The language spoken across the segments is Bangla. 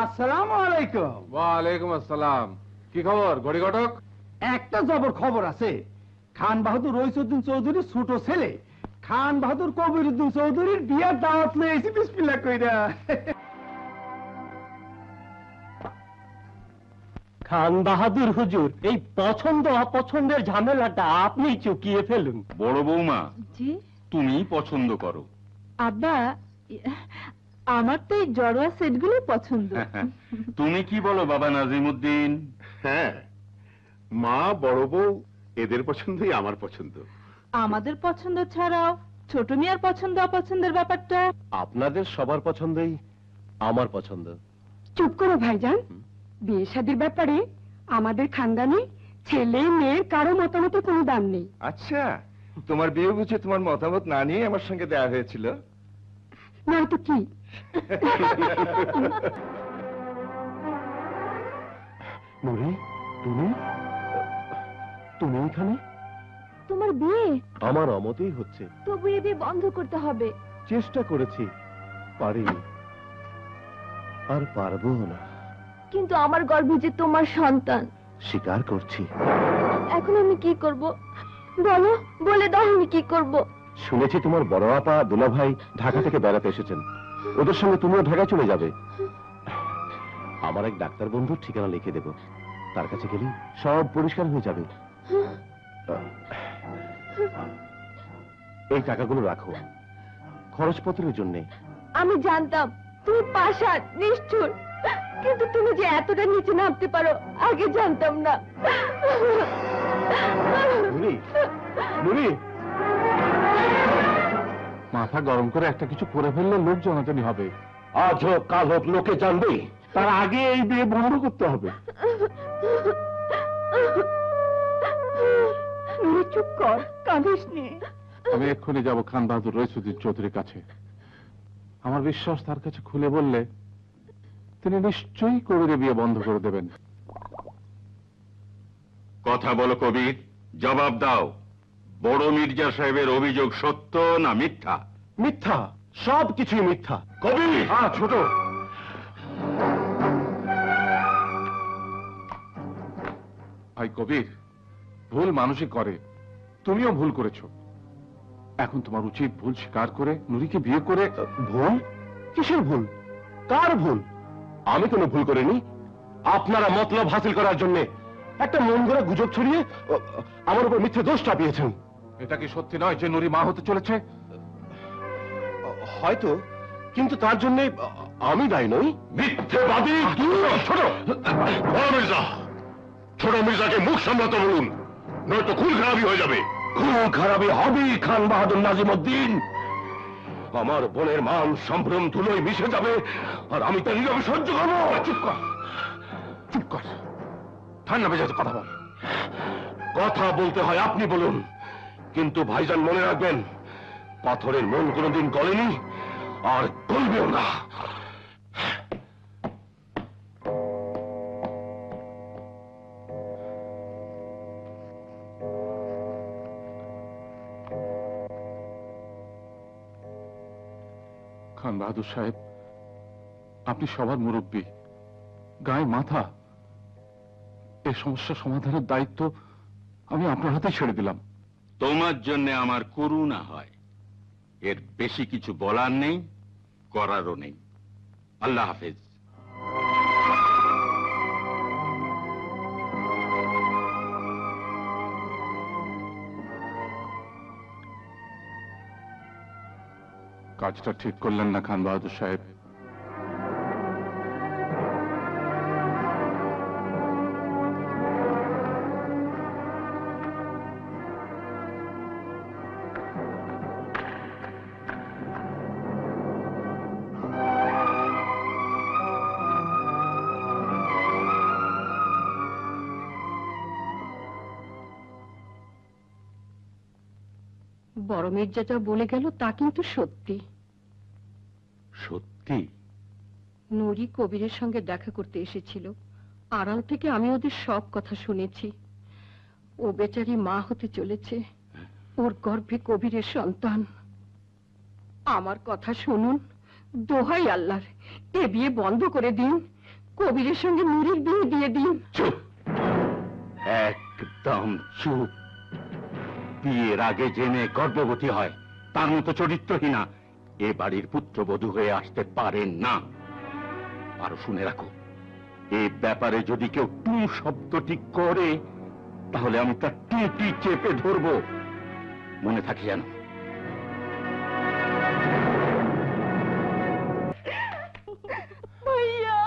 আসসালামু আলাইকুম। ওয়ালাইকুম আসসালাম। কি খবর ঘড়ি ঘটক? একটা জবর খবর আছে। খান বাহাদুর রইসুদ্দিন চৌধুরীর ছোট ছেলে খান বাহাদুর কবিরউদ্দিন চৌধুরীর বিয়ার দাওয়াত লইছি বিসমিল্লাহ কইরা। খান বাহাদুর হুজুর, এই পছন্দ অপছন্দের ঝামেলাটা আপনি চুকিয়ে ফেলুন। বড় বৌমা, জি তুমি পছন্দ করো। আব্বা, আমার তো এই জড়োয়া সেটগুলো পছন্দ। তুমি কি বলো বাবা নাজিমউদ্দিন? হ্যাঁ, মা বড় বউ এদের পছন্দই আমার পছন্দ। আমাদের পছন্দ ছাড়াও ছোট মিয়ার পছন্দ অপছন্দের ব্যাপারটা আপনাদের সবার পছন্দই আমার পছন্দ। চুপ করো ভাইজান, বিয়ে শাদীর ব্যাপারে আমাদের খানদানে ছেলে মেয়ের কারো মতামতের কোনো দাম নেই। আচ্ছা, তোমার বিয়ে বুঝে তোমার মতামত না নিয়ে আমার সঙ্গে দেয়া হয়েছিল? নয়তো কি? নুরি, তুমি তুমি এখানে? তোমার বিয়ে আমার অমতেই হচ্ছে। তবু এ বিয়ে বন্ধ করতে হবে। চেষ্টা করেছি, পারিনি, আর পারবো না। কিন্তু আমার গর্ভে যে তোমার সন্তান। স্বীকার করছি। এখন আমি কি করব বলো, বলে দাও আমি কি করব। শুনেছি তোমার বড় আপা দুলা ভাই ঢাকা থেকে বেড়াতে এসেছেন, ওদের সঙ্গে তুমিও ঢাকায় চলে যাবে। আমার এক ডাক্তার বন্ধুর ঠিকানা লিখে দেব, তার কাছে গেলেই সব পরিষ্কার হয়ে যাবে। এই টাকাগুলো রাখো খরচপত্রের জন্য। আমি জানতাম তুমি পাষাণ নিষ্ঠুর, কিন্তু তুমি যে এতটা নিচে নামতে পারো আগে জানতাম না। নুরি, নুরি, মাথা গরম করে একটা কিছু করে ফেললে লোক জনাজানি হবে। আজ হোক কাল হোক লোকে জানবে, তার আগে এই বিয়ে বন্ধ করতে হবে। চুপ কর, কাঁদিস নি। আমি এক্ষুনি যাব খান বাহাদুর রইসুদ্দিন চৌধুরীর কাছে। আমার বিশ্বাস তার কাছে খুলে বললে তিনি নিশ্চয়ই কবিরের বিয়ে বন্ধ করে দেবেন। কথা বলো কবির, জবাব দাও। বড় মির্জা সাহেবের অভিযোগ সত্য না মিথ্যা? মিথ্যা, সব কিছুই মিথ্যা। কবির! ছোট, ভাই কবির, ভুল মানুষই করে, তুমিও ভুল করেছো। এখন তোমার উচিত ভুল স্বীকার করে নুরিকে বিয়ে করে। ভুল? কিসের ভুল? কার ভুল? আমি কোনো ভুল করিনি। আপনারা মতলব হাসিল করার জন্য একটা মন গড়া গুজব ছড়িয়ে আমার উপর মিথ্যে দোষ চাপিয়েছেন। এটা কি সত্যি নয় যে নুরি মা হতে চলেছে? হয়তো, কিন্তু তার জন্য আমি দায়ী নই। মিথ্যেবাদী! ছোট বড় মির্জা, ছোট মির্জাকে মুখ সামলাতে বলুন, নয়তো খুন খারাপি হয়ে যাবে। খুন খারাপি হবেই খান বাহাদুর নাজিমউদ্দিন। আমার বোনের মান সম্ভ্রম ধুলোয় মিশে যাবে, আর আমি তা নীরবে সহ্য করবো। চুপ কর, চুপ কর, ঠান্ডা মেজাজে কথা বল। কথা বলতে হয় আপনি বলুন, কিন্তু ভাইজান মনে রাখবেন, পাথরের মন কোনোদিন গলেনি আর গলবেও না। খান বাহাদুর সাহেব, আপনি সবার মুরব্বী, গায়ে মাথা। এই সমস্যা সমাধানের দায়িত্ব আমি আপনার হাতে ছেড়ে দিলাম। তোমার জন্য আমার করুণা হয়, এর বেশি কিছু বলার নেই, করারও নেই। আল্লাহ হাফেজ। কাজটা ঠিক করলেন না খান বাহাদুর সাহেব। বড় মির্জা যা বলে গেল তা কিন্তু সত্যি। সত্যি? নুরি কবিরের সঙ্গে দেখা করতে এসেছিল, আড়াল থেকে আমি ওদের সব কথা শুনেছি। ও বেচারি মা হতে চলেছে। ওর গর্ভে কবিরের সন্তান। আমার কথা শুনুন, দোহাই আল্লাহর, এ বিয়ে বন্ধ করে দিন, কবিরের সঙ্গে নুরির বিয়ে দিয়ে দিন। চুপ, একদম চুপ। বিয়ের আগে জেনে গর্ভবতী হয় তার মতো চরিত্রহীনা এ বাড়ির পুত্রবধূ হয়ে আসতে পারেন না। আরো শুনে রাখো, এই ব্যাপারে যদি কেউ টু শব্দটি করে তাহলে আমি তার টুটি চেপে ধরবো, মনে থাকে যেন। ভাইয়া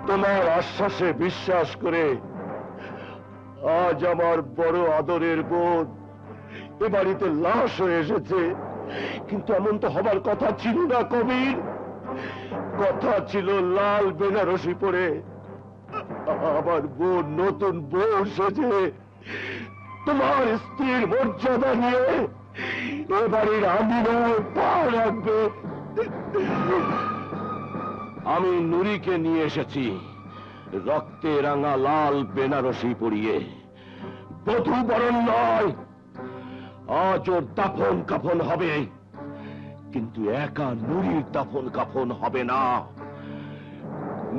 তোমার আশ্বাসে বিশ্বাস করে আজ আমার বড় আদরের বোন এ বাড়িতে লাশ হয়ে এসেছে, কিন্তু এমন তো হবার কথা ছিল না কবির। কথা ছিল লাল বেনারসি পরে আমার বোন নতুন বউ সেজে তোমার স্ত্রীর মর্যাদা নিয়ে এ বাড়ির আঙিনায় পা রাখবে। আমি নুরিকে নিয়ে এসেছি রক্তে রাঙা লাল বেনারসি পরিয়ে, বধূ বরণ নয়। আজ ওর দাফন কাফন হবে, কিন্তু একা নুরির দাফন কাফন হবে না।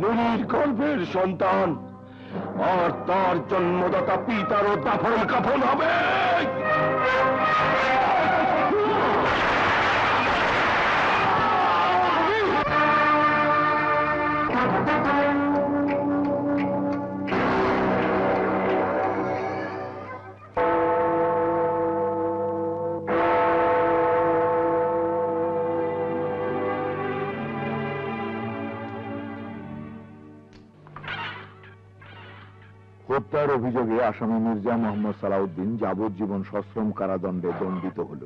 নুরির গর্ভের সন্তান আর তার জন্মদাতা পিতারও দাফন কাফন হবে। হত্যার অভিযোগে আসামি মির্জা মোহাম্মদ সালাউদ্দিন যাবজ্জীবন সশ্রম কারাদণ্ডে দণ্ডিত হল।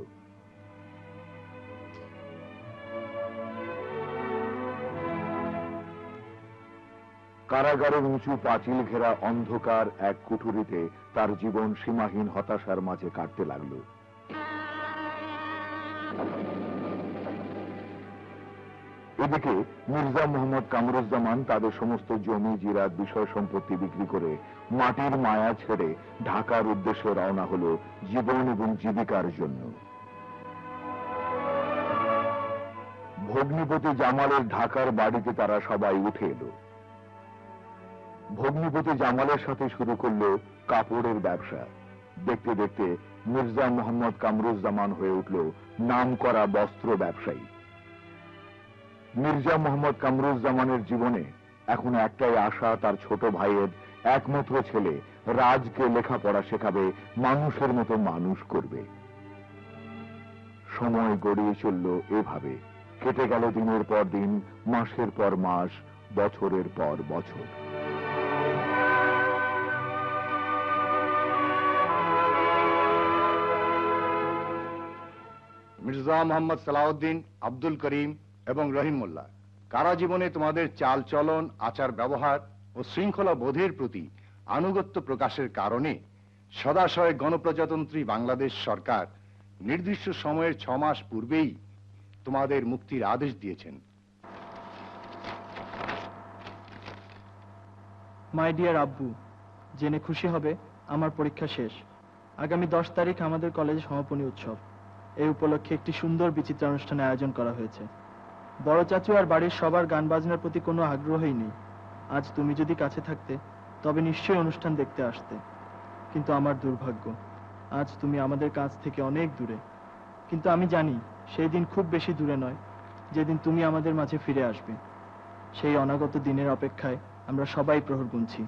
কারাগারের উঁচু পাঁচিল ঘেরা অন্ধকার এক কুঠুরিতে তার জীবন সীমাহীন হতাশার মাঝে কাটতে লাগল। এদিকে মির্জা মোহাম্মদ কামরুজ্জামান তাদের সমস্ত জমি জিরাত বিষয় সম্পত্তি বিক্রি করে মাটির মায়া ছেড়ে ঢাকার উদ্দেশ্যে রওনা হল জীবন এবং জীবিকার জন্য। ভগ্নিপতি জামালের ঢাকার বাড়িতে তারা সবাই উঠে এলো। ভগ্নিপতি জামালের সাথে শুরু করলো কাপড়ের ব্যবসা। দেখতে দেখতে মির্জা মোহাম্মদ কামরুজ্জামান হয়ে উঠল নামকরা বস্ত্র ব্যবসায়ী। মির্জা মোহাম্মদ কামরুজ্জামানের জীবনে এখন একটাই আশা, তার ছোট ভাইয়ের একমাত্র ছেলে রাজকে লেখাপড়া শেখাবে, মানুষের মতো মানুষ করবে। সময় গড়িয়ে চলল এভাবে, কেটে গেল দিনের পর দিন, মাসের পর মাস, বছরের পর বছর। মির্জা মোহাম্মদ সালাউদ্দিন, আব্দুল করিম এবং রহিম মোল্লা, কারা জীবনে তোমাদের চাল চলন, আচার ব্যবহার ও শৃঙ্খলা বোধের প্রতি আনুগত্য প্রকাশের কারণে সদাশয় গণপ্রজাতন্ত্রী বাংলাদেশ সরকার নির্দিষ্ট সময়ের 6 মাস পূর্বেই তোমাদের মুক্তির আদেশ দিয়েছেন। মাই ডিয়ার আব্বু, জেনে খুশি হবে আমার পরীক্ষা শেষ। আগামী 10 তারিখ আমাদের কলেজে সমাপনী উৎসব। এই উপলক্ষে একটি সুন্দর বিচিত্রানুষ্ঠানের আয়োজন করা হয়েছে। বড় চাচু আর বাড়ির সবার গান বাজনার প্রতি কোনো আগ্রহই নেই। আজ তুমি যদি কাছে থাকতে তবে নিশ্চয়ই অনুষ্ঠান দেখতে আসতে, কিন্তু আমার দুর্ভাগ্য, আজ তুমি আমাদের কাছ থেকে অনেক দূরে। কিন্তু আমি জানি সেই দিন খুব বেশি দূরে নয়, যেদিন তুমি আমাদের মাঝে ফিরে আসবে। সেই অনাগত দিনের অপেক্ষায় আমরা সবাই প্রহর গুনছি।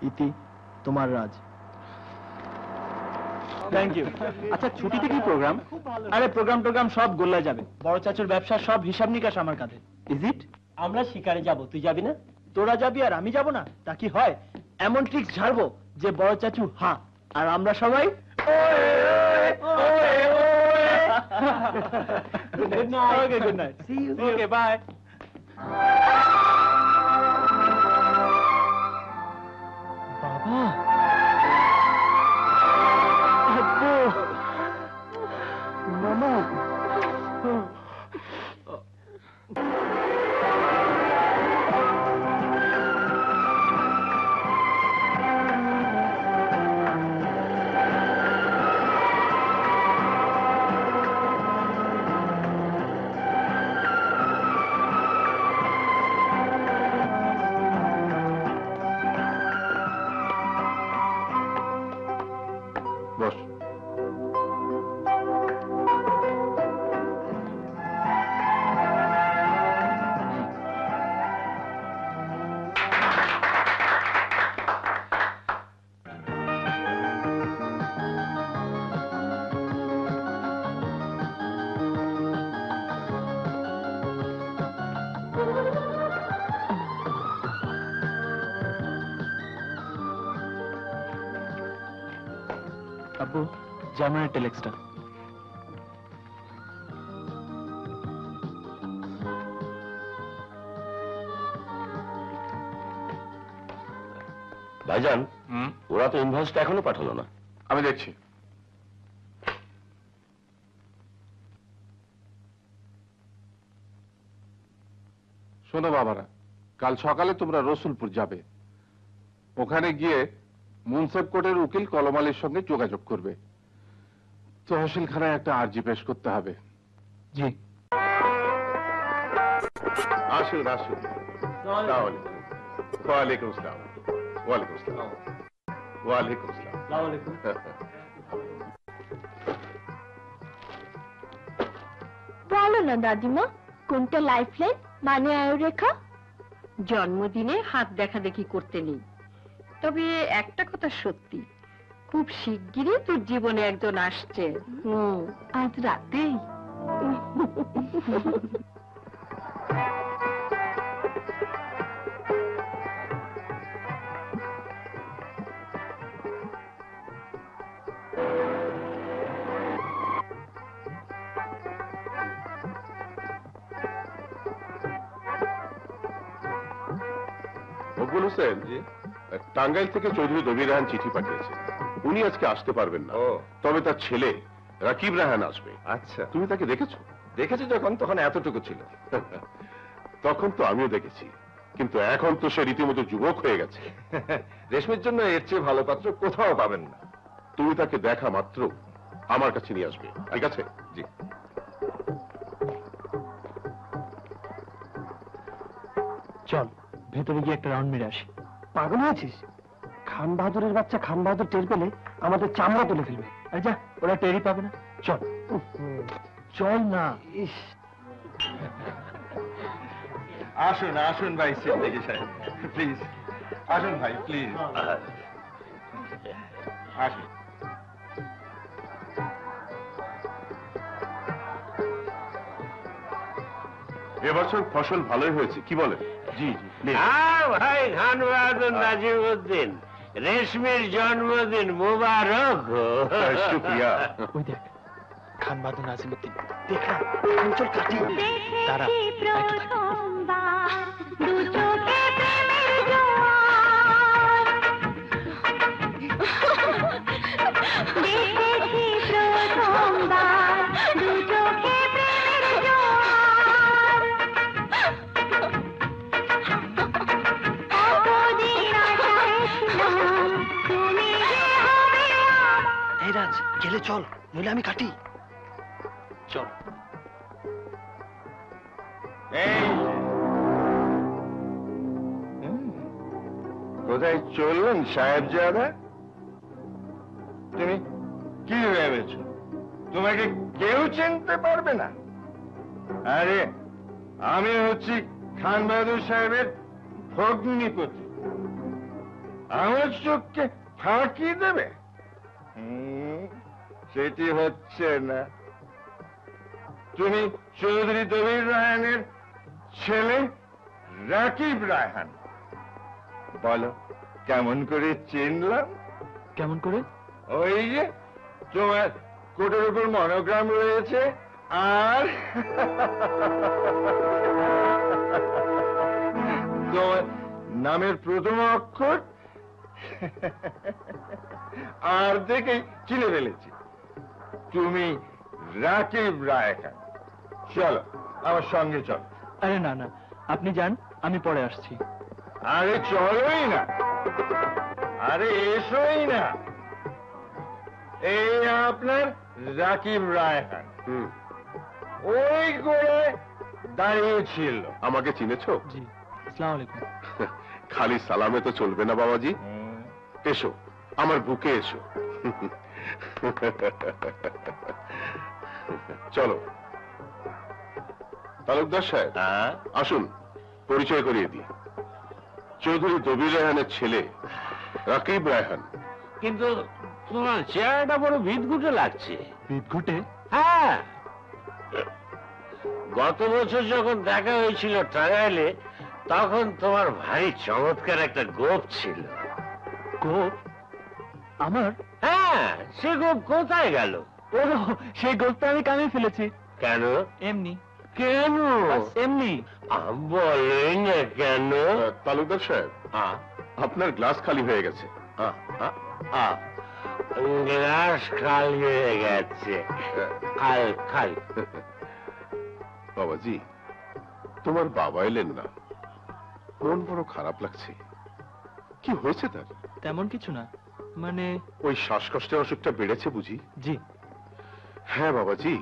ইতি তোমার রাজ। Thank you. আচ্ছা ছুটিতে কি প্রোগ্রাম? আরে প্রোগ্রাম সব গোল্লায় যাবে। বড় চাচুর ব্যবসা সব হিসাব নিকাশ আমার কাঁধে। Is it? আমরা শিকারে যাব, তুই যাবি না? তোরা যাবি আর আমি যাব না, তা কি হয়? এমন ট্রিক্স ঝাড়বো যে বড় চাচু হ্যাঁ আর আমরা সবাই good night. Okay good night, see you. Okay bye. বাবা, আব্বু, মামা। বস। আব্বু, জার্মানের টেলেক্সটা। ভাইজান, ওরা তো ইনভয়েসটা এখনো পাঠালো না। আমি দেখছি। শোনো বাবারা, কাল সকালে তোমরা রসুলপুর যাবে। ওখানে গিয়ে মুন্সেফ কোর্টের উকিল কলম আলীর সঙ্গে যোগাযোগ করবে। তহসিলখানায় একটা আর্জি পেশ করতে হবে। জি। আসুন আসুন। ওয়ালাইকুম আসসালাম। ওয়ালাইকুম আসসালাম। ওয়ালাইকুম আসসালাম। বলো না দাদিমা, কোনটা লাইফ লাইন মানে আয়ুরেখা? জন্মদিনে হাত দেখা দেখি করতে নেই, তবে একটা কথা সত্যি, খুব শিগগিরই তোর জীবনে একজন আসছে। আজ রাতেই? মকবুল হোসেন, টাঙ্গাইল থেকে চৌধুরী দবির রাহান চিঠি পাঠিয়েছে। উনি আজকে আসতে পারবেন না, তবে তার ছেলে রাকিব রাহান আসবে। আচ্ছা, তুমি তাকে দেখেছো? দেখেছি যখন, তখন এতটুকু ছিল। তখন তো আমিও দেখেছি, কিন্তু এখন তো সে রীতিমতো যুবক হয়ে গেছে। রেশমির জন্য এর চেয়ে ভালো পাত্র কোথাও পাবেন না। তুমি তাকে দেখা মাত্র আমার কাছে নিয়ে আসবে, ঠিক আছে? জি। চল ভেতরে গিয়ে একটা রাউন্ড মেরে আসি। পাগল হয়েছিস? খান বাহাদুরের বাচ্চা খান বাহাদুর টের পেলে আমাদের চামড়া তুলে ফেলবে। আরে যা, ওরা টেরই পাবে না। চল চল না। আসুন আসুন ভাই সিদ্দিকী সাহেব, প্লিজ আসুন ভাই, প্লিজ আসুন। এবছর ফসল ভালোই হয়েছে, কি বলেন? জি জি। ভাই খান বাহাদুর নাজিমউদ্দিন, রেশমির জন্মদিন মুবারক। শুক্রিয়া। ওই দেখ খান বাহাদুর নাজিমউদ্দিন, দেখ না, অঞ্চল কাটি। তারা গেলে চল, নইলে আমি কাটি। চল। কোথায় চললেন সাহেবজাদা? তুমি কি ভেবেছ তোমাকে কেউ চিনতে পারবে না? আরে আমি হচ্ছি খান বাহাদুর সাহেবের ভগ্নিপতি। আমার চোখকে ফাঁকি দেবে? সেটি হচ্ছে না। তুমি চৌধুরী দবির রায়হানের ছেলে রাকিব রায়হান। বলো কেমন করে চিনলাম? কেমন করে? ওই যে তোমার কোটের উপর মনোগ্রাম রয়েছে, আর তোমার নামের প্রথম অক্ষর আর দেখেই চিনে ফেলেছি তুমি রাকিব রায়হান। চলো আমার সঙ্গে চলো। আরে না না, আপনি যান, আমি পরে আসছি। আরে চলোই না, আরে এসোই না। এই আপনার রাকিব রায়হান ওই করে দাঁড়িয়ে ছিল। আমাকে চিনেছো? জি, আসসালামু আলাইকুম। খালি সালামে তো চলবে না বাবাজি, এসো আমার বুকে এসো। চলো তালুকদার সাহেব, আসুন পরিচয় করিয়ে দিই। চৌধুরী দবির রায়হানের ছেলে রাকিব রায়হান। কিন্তু তোমার চেহারাটা বড় বিদঘুটে লাগছে। বিদঘুটে? হ্যাঁ, গত বছর যখন দেখা হয়েছিল টাঙ্গাইলে, তখন তোমার ভারী চমৎকার একটা গোপ ছিল। গোপ? আমার? হ্যাঁ, সে গোপ কোথায় গেল? ও, সেই গোপটা আমি কামিয়ে ফেলেছি। কেন? এমনি। কেন? এমনি। বলেন না কেন? তালুকদার সাহেব, আপনার গ্লাস খালি হয়ে গেছে। গ্লাস খালি হয়ে গেছে। খাল খাল। বাবাজি, তোমার বাবা এলেন না, মন বড় খারাপ লাগছে। কি হয়েছে তার? তেমন কিছু না, মানে ওই শ্বাসকষ্টের অসুখটা বেড়েছে বুঝি? জি। হ্যাঁ বাবাজি,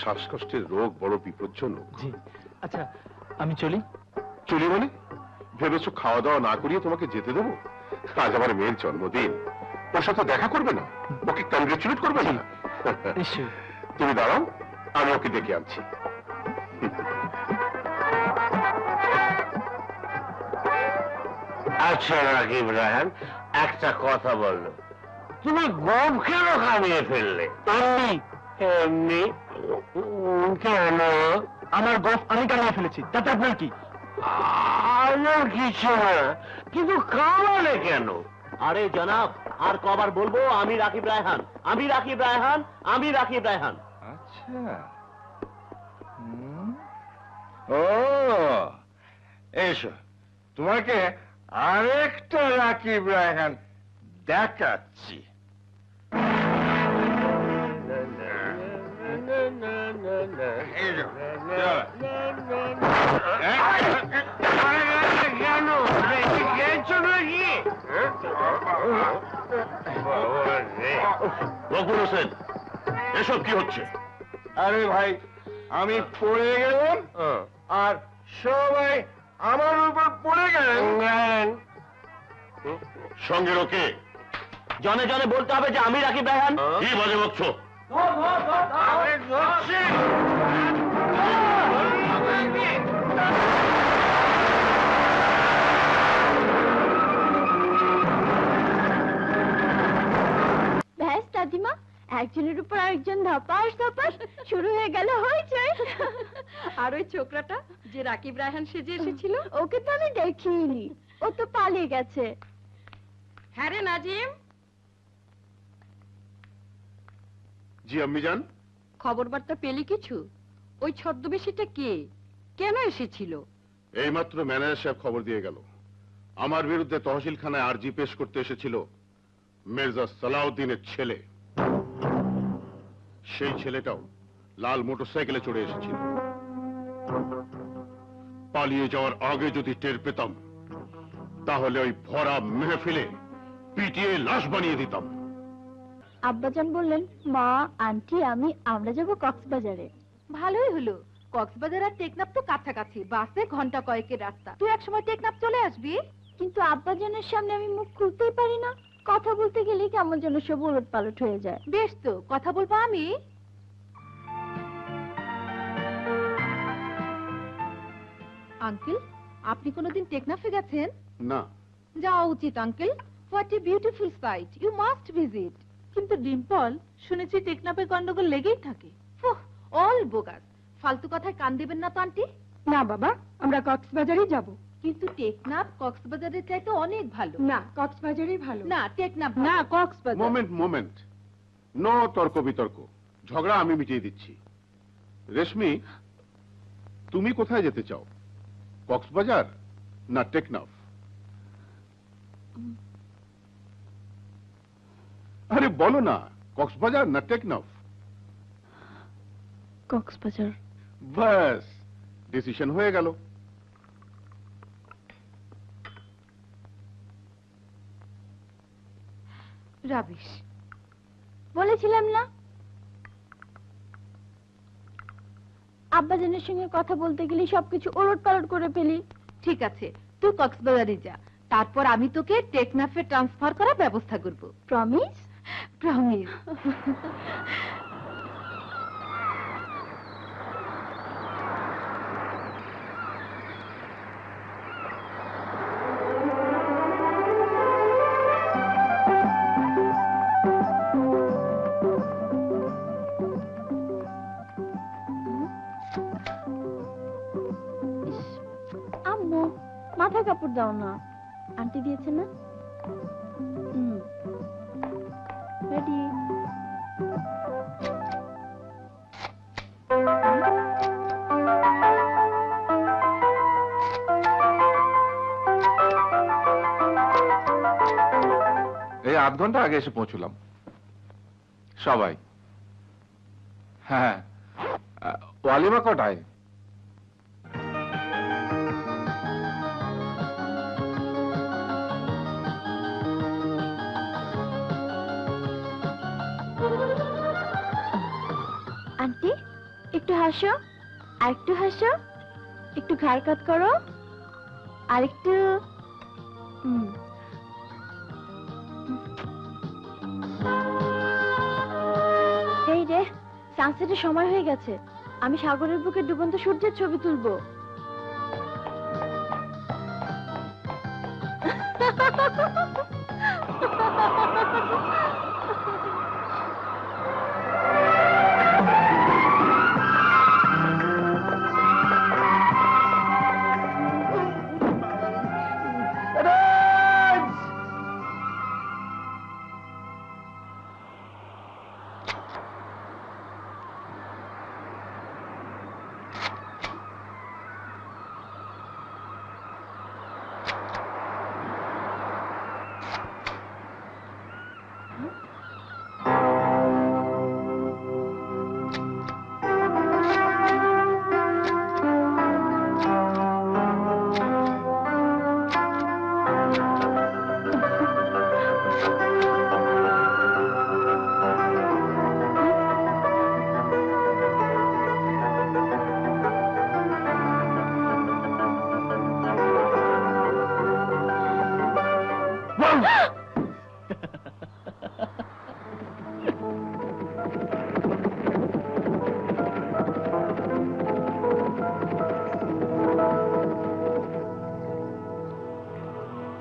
শ্বাসকষ্টের রোগ বড় বিপজ্জনক। জি। আচ্ছা, আমি চলি। চলি মানে? ভেবেছো খাওয়া দাওয়া না করিয়ে তোমাকে যেতে দেবো? আজ আমার মেয়ের জন্মদিন, ওর সাথে দেখা করবে না? ওকে কংগ্রেচুলেট করবে না? নিশ্চয়ই। তুমি দাঁড়াও, আমি ওকে ডেকে আনছি। আচ্ছা রাকিব রায়হান, একটা কথা বললো, তুমি গোপ কেন কামিয়ে ফেললে? এমনি। এমনি? কেন? আমার গোপ আমি কামিয়ে ফেলেছি, তাতে আপনার কি? আমার কিছু না, কিন্তু কামালে কেন? আরে জনাব, আর কবার বলবো আমি রাকিব রায়হান, আমি রাকিব রায়হান, আমি রাকিব রায়হান। আচ্ছা, ও এসো, তোমাকে আরেকটা রাকিব রায়হান দেখাচ্ছি। কেন? খেয়েছো নাকি? রকুল হোসেন, এসব কি হচ্ছে? আরে ভাই, আমি পড়ে গেলাম আর সবাই আমার উপর পড়ে গেলেন। সঙ্গে রোকে জনে জনে বলতে হবে যে আমি রাকিব রায়হান। কি বাজে বকছো? ব্যাস দাদিমা, একজনের উপর আরেকজন ধাপাস ধাপাস শুরু হয়ে গেল হইচই। আর ওই ছোকরাটা যে রাকিব রায়হান সেজে এসেছিল, ওকে তো আমি দেখিনি, ও তো পালিয়ে গেছে। হ্যাঁ রে নাজিম, জি আম্মি জান। খবর বার্তা পেলি কিছু? ওই ছদ্মবেশীটা কে, কেন এসেছিল? এইমাত্র ম্যানেজার সাহেব খবর দিয়ে গেল, আমার বিরুদ্ধে তহসিলখানায় আরজি পেশ করতে এসেছিল মির্জা সালাউদ্দিনের ছেলে। সেই ছেলেটাও লাল মোটরসাইকেলে চড়ে এসেছিল। পালিয়ে যাওয়ার আগে যদি টের পেতাম, তাহলে ওই ভরা মেহফিলে পিটিয়ে লাশ বানিয়ে দিতাম। আব্বাজান বললেন মা, আন্টি, আমরা যাব কক্সবাজারে। ভালোই হলো, কক্সবাজার আর টেকনাফ তো কাছাকাছি, বাসে ঘন্টা কয়েকের রাস্তা। তুই একসময় টেকনাফ চলে আসবি। কিন্তু আব্বাজানের সামনে আমি মুখ খুলতেই পারি না, কথা বলতে গেলে কেমন যেন সব উলট পালট হয়ে যায়। বেশ তো, কথা বলবো আমি। আঙ্কেল, আপনি কোনোদিন টেকনাফে গেছেন? না, যাওয়া উচিত uncle. What a beautiful sight, you must visit. কিন্তু ডিম্পল, শুনেছি টেকনাফে গন্ডগোল লেগেই থাকে। অল বোগাস, ফালতু কথায় কান দেবেন না তো আন্টি। না বাবা, আমরা কক্সবাজারই যাব। কিন্তু টেকনাফ কক্সবাজারের চাইতে অনেক ভালো। না, কক্সবাজারই ভালো। না টেকনাফ না, কক্সবাজার। মোমেন্ট, নো তর্ক বিতর্ক, ঝগড়া আমি মিটিয়ে দিচ্ছি। রেশমি, তুমি কোথায় যেতে চাও, কক্সবাজার না টেকনাফ? আরে বলো না, কক্সবাজার না টেকনাফ? কক্সবাজার। বাস, ডিসিশন হয়ে গেল। রাবিশ। বলেছিলাম না, আব্বাজানের সঙ্গে কথা বলতে গেলে সবকিছু ওলট পালট করে ফেলি। ঠিক আছে, তুই কক্সবাজারে যা, তারপর আমি তোকে টেকনাফে ট্রান্সফার করার ব্যবস্থা করব। প্রমিস? প্রমিস। আম্মু, মাথায় কাপড় দাও না। আন্টি দিয়েছে না? রেডি? এই আধ ঘন্টা আগে এসে পৌঁছলাম সবাই। হ্যাঁ, ওয়ালিমা কটায়? আন্টি, একটু হাসো, আর একটু হাসো, একটু ঘাড় কাত করো, আর একটু। এই রে, সানসেটের সময় হয়ে গেছে। আমি সাগরের বুকে ডুবন্ত সূর্যের ছবি তুলবো।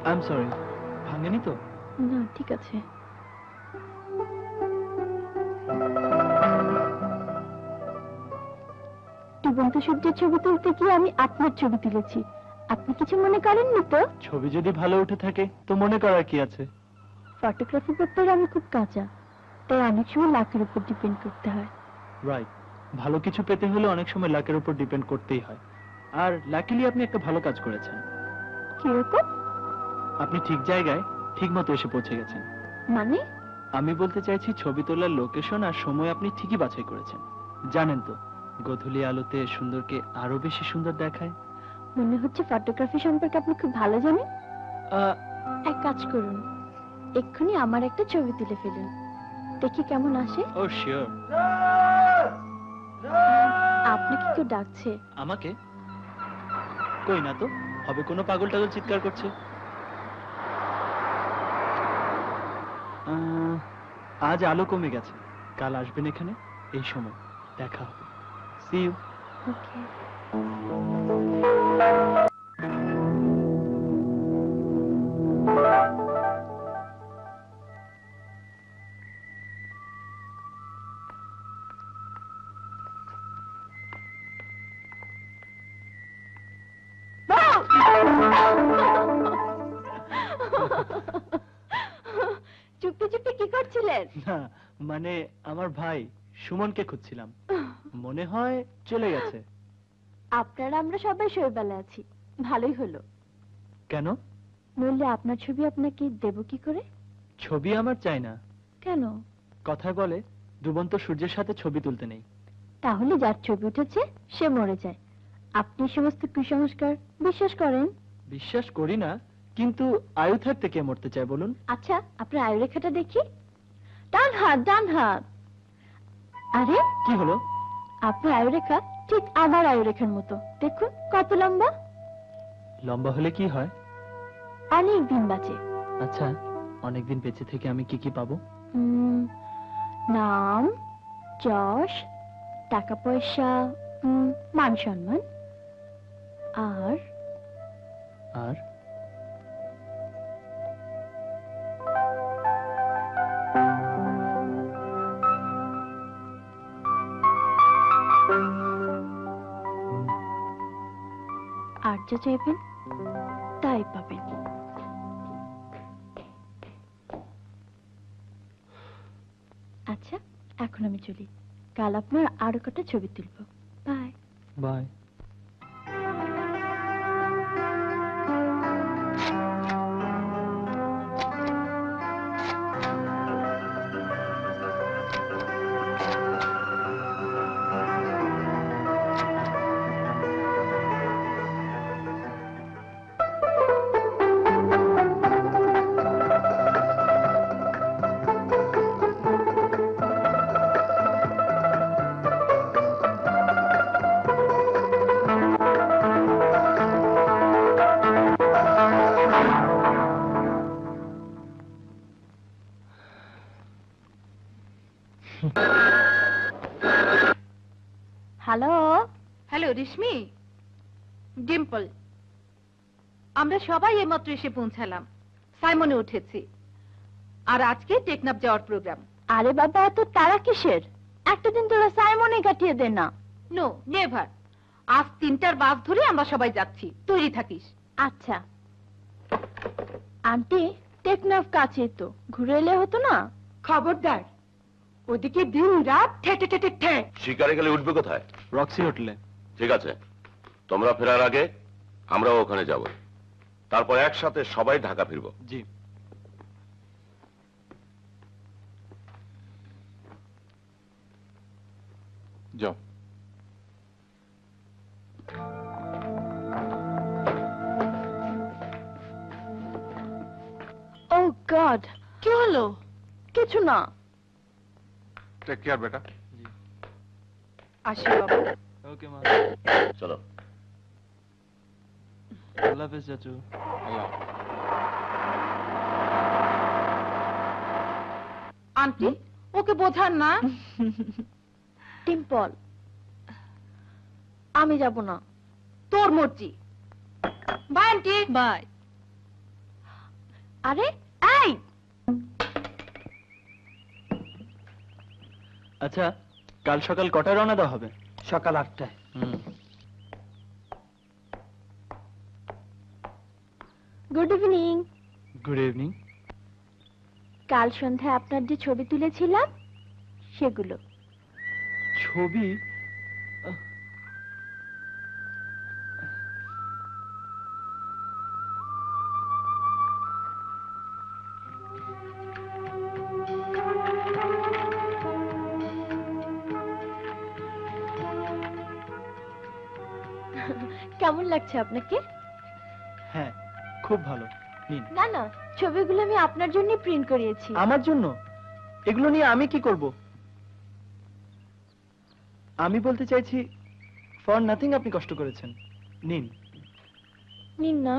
আই এম সরি, ভাঙেনি তো? না, ঠিক আছে। ডুবন্ত সূর্যের ছবি তুলতে গিয়ে আমি আপনার ছবি তুলেছি। আপনি কিছু মনে করেননি তো? ছবি যদি ভালো উঠে থাকে তো মনে করার কি আছে? ফটোগ্রাফি ব্যাপারে আমি খুব কাঁচা, তাই অনেক সময় লাকের উপর ডিপেন্ড করতে হয়। রাইট, ভালো কিছু পেতে হলে অনেক সময় লাকের উপর ডিপেন্ড করতেই হয়। আর লাকিলি আপনি একটা ভালো কাজ করেছেন। কিরকম? আপনি ঠিক জায়গায় ঠিক মতো এসে পৌঁছে গেছেন। মানে? আমি বলতে চাইছি ছবি তোলার লোকেশন আর সময় আপনি ঠিকই বাছাই করেছেন। জানেন তো, গোধূলি আলোতে সুন্দরকে আরো বেশি সুন্দর দেখায়। মনে হচ্ছে ফটোগ্রাফি সম্পর্কে আপনি খুব ভালো জানেন। এক কাজ করুন, এক্ষুনি আমার একটা ছবি তুলে ফেলুন, দেখি কেমন আসে। ও শিওর। আপনাকে কেউ ডাকছে। আমাকে? কই না তো, হবে কোনো পাগল টাগল চিৎকার করছে। আজ আলো কমে গেছে, কাল আসবেন এখানে এই সময়, দেখা হবে। See you. ওকে। চুপটি চুপটি কি করছিলেন? না মানে আমার ভাই সুমনকে খুঁজছিলাম, মনে হয় চলে গেছে। আপনারা আমরা সবাই শৈবালে আছি, ভালোই হলো। কেন? নইলে আপনার ছবি আপনাকে দেব কি করে? ছবি আমার চাই না। কেন? কথায় বলে ডুবন্ত সূর্যের সাথে ছবি তুলতে নেই। তাহলে যার ছবি উঠেছে সে মরে যায়। আপনি সমস্ত কুসংস্কার বিশ্বাস করেন? বিশ্বাস করি না, কিন্তু আয়ু থাকতে কে মরতে চায় বলুন? আচ্ছা, আপনার আয়ুরেখাটা দেখি। ডান হাত, ডান হাত। আরে কি হলো? আপনার আয়ুরেখা ঠিক আমার আয়ুরেখার মতো, দেখুন কত লম্বা। লম্বা হলে কি হয়? অনেক দিন বাঁচে। আচ্ছা, অনেকদিন বেঁচে থেকে আমি কি কি পাবো? নাম, যশ, টাকা পয়সা, মান সম্মান, আর আর যা চাইবেন তাই পাবেন। আচ্ছা, এখন আমি চলি। কাল আপনার আরো কটা ছবি তুলবো। Bye bye. হ্যালো হ্যালো রেশমি, ডিম্পল, আমরা সবাই এইমাত্র এসে পৌঁছালাম। সাইমনে উঠেছি, আর আজকে টেকনাফ যাওয়ার প্রোগ্রাম। আরে বাবা, এত তারা কিসের? একটা দিন তোরা সাইমনে কাটিয়ে দে না। নো নেভার, আজ 3টার বাস ধরে আমরা সবাই যাচ্ছি, তৈরি থাকিস। আচ্ছা আন্টি, টেকনাফ কাছে তো, ঘুরে এলে হতো না? খবরদার, ওদিকে দিন রাত ঠেটে ঠেটে ঠে। শিকারে গেলে উঠবে কোথায়? রক্সি হোটেলে। ঠিক আছে, তোমরা ফেরার আগে আমরাও ওখানে যাব, তারপর একসাথে সবাই ঢাকা ফিরবো। জি। যাও। ও গড, কি হলো? কিছু না। টেক কেয়ার বেটা। আসি বাবা। ওকে মা। চলো। আল্লাহ হাফেজ চাচু। আল্লাহ। আন্টি, ওকে বোঝান না। টিম্পল, আমি যাব না। তোর মর্জি। Bye aunty. বাই। আরে এই, আচ্ছা, কাল সকাল কটায় রওনা দেওয়া হবে? সকাল 8টায়। Good evening. Good evening. কাল সন্ধ্যায় আপনার যে ছবি তুলেছিলাম সেগুলো। ছবি? কেমন লাগছে আপনাকে? হ্যাঁ, খুব ভালো। নিন। না না, ছবিগুলো আমি আপনার জন্য প্রিন্ট করিয়েছি। আমার জন্য? এগুলো নিয়ে আমি কি করব? আমি বলতে চাইছি, ফর নাথিং আপনি কষ্ট করেছেন। নিন। নিন না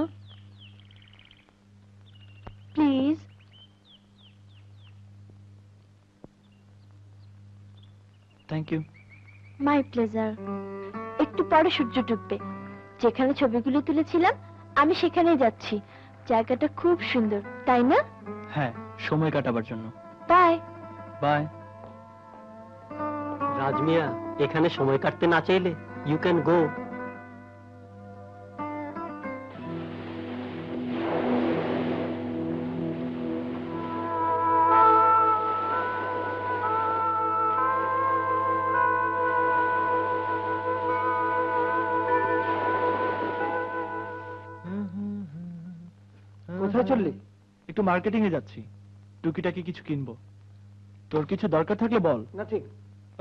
please. Thank you. My pleasure. একটু পরে সূর্য ডুববে। যেখানে ছবিগুলো তুলেছিলাম আমি সেখানেই যাচ্ছি। জায়গাটা খুব সুন্দর, তাই না? হ্যাঁ, সময় কাটাবার জন্য। Bye bye. রাজমিয়া, এখানে সময় কাটতে না চাইলে ইউ ক্যান গো। চললি? একটু মার্কেটিং এ যাচ্ছি, টুকিটাকি কিছু কিনবো। তোর কিছু দরকার থাকলে বল। না ঠিক।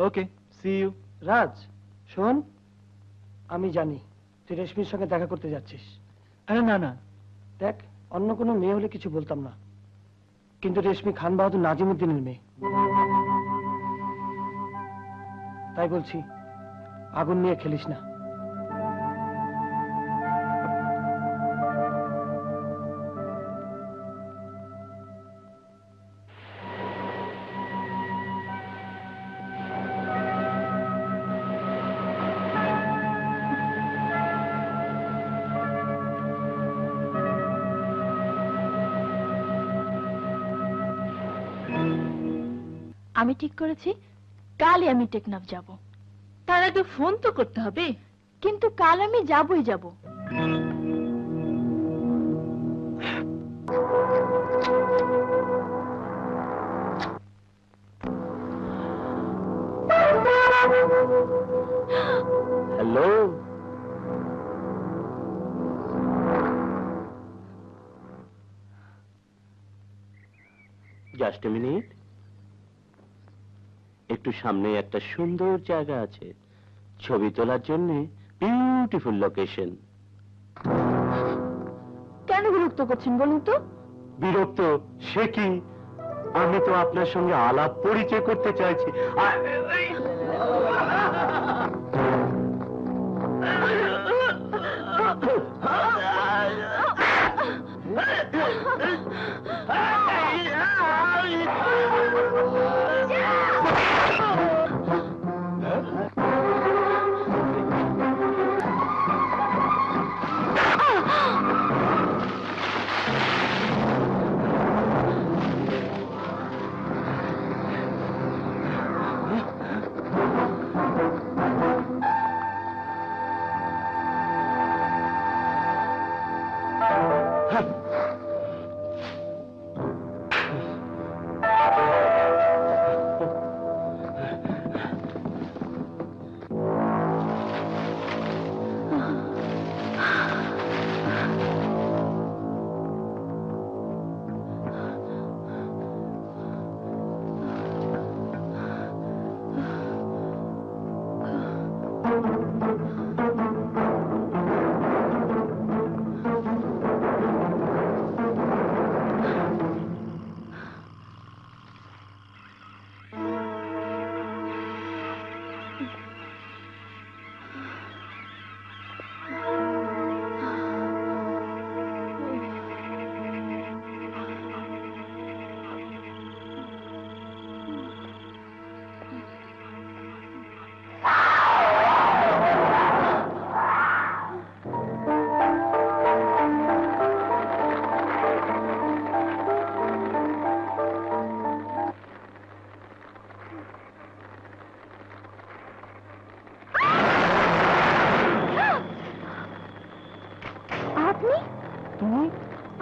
ওকে, সি ইউ। রাজ শোন, আমি জানি তুই রেশমির সঙ্গে দেখা করতে যাচ্ছিস। আরে না না, দেখ অন্য কোনো মেয়ে হলে কিছু বলতাম না, কিন্তু রেশমি খান বাহাদুর নাজিমুদ্দিনের মেয়ে, তাই বলছি আগুন নিয়ে খেলিস না। আমি ঠিক করেছি কালই আমি টেকনাফ যাব। তার আগে ফোন তো করতে হবে। কিন্তু কাল আমি যাবই যাব। Hello, just a minute. একটু সামনে একটা সুন্দর জায়গা আছে, ছবি তোলার জন্য বিউটিফুল লোকেশন। কেন বিরক্ত করছেন বলুন তো? বিরক্ত সে কি, আমি তো আপনার সঙ্গে আলাপ পরিচয় করতে চাইছি।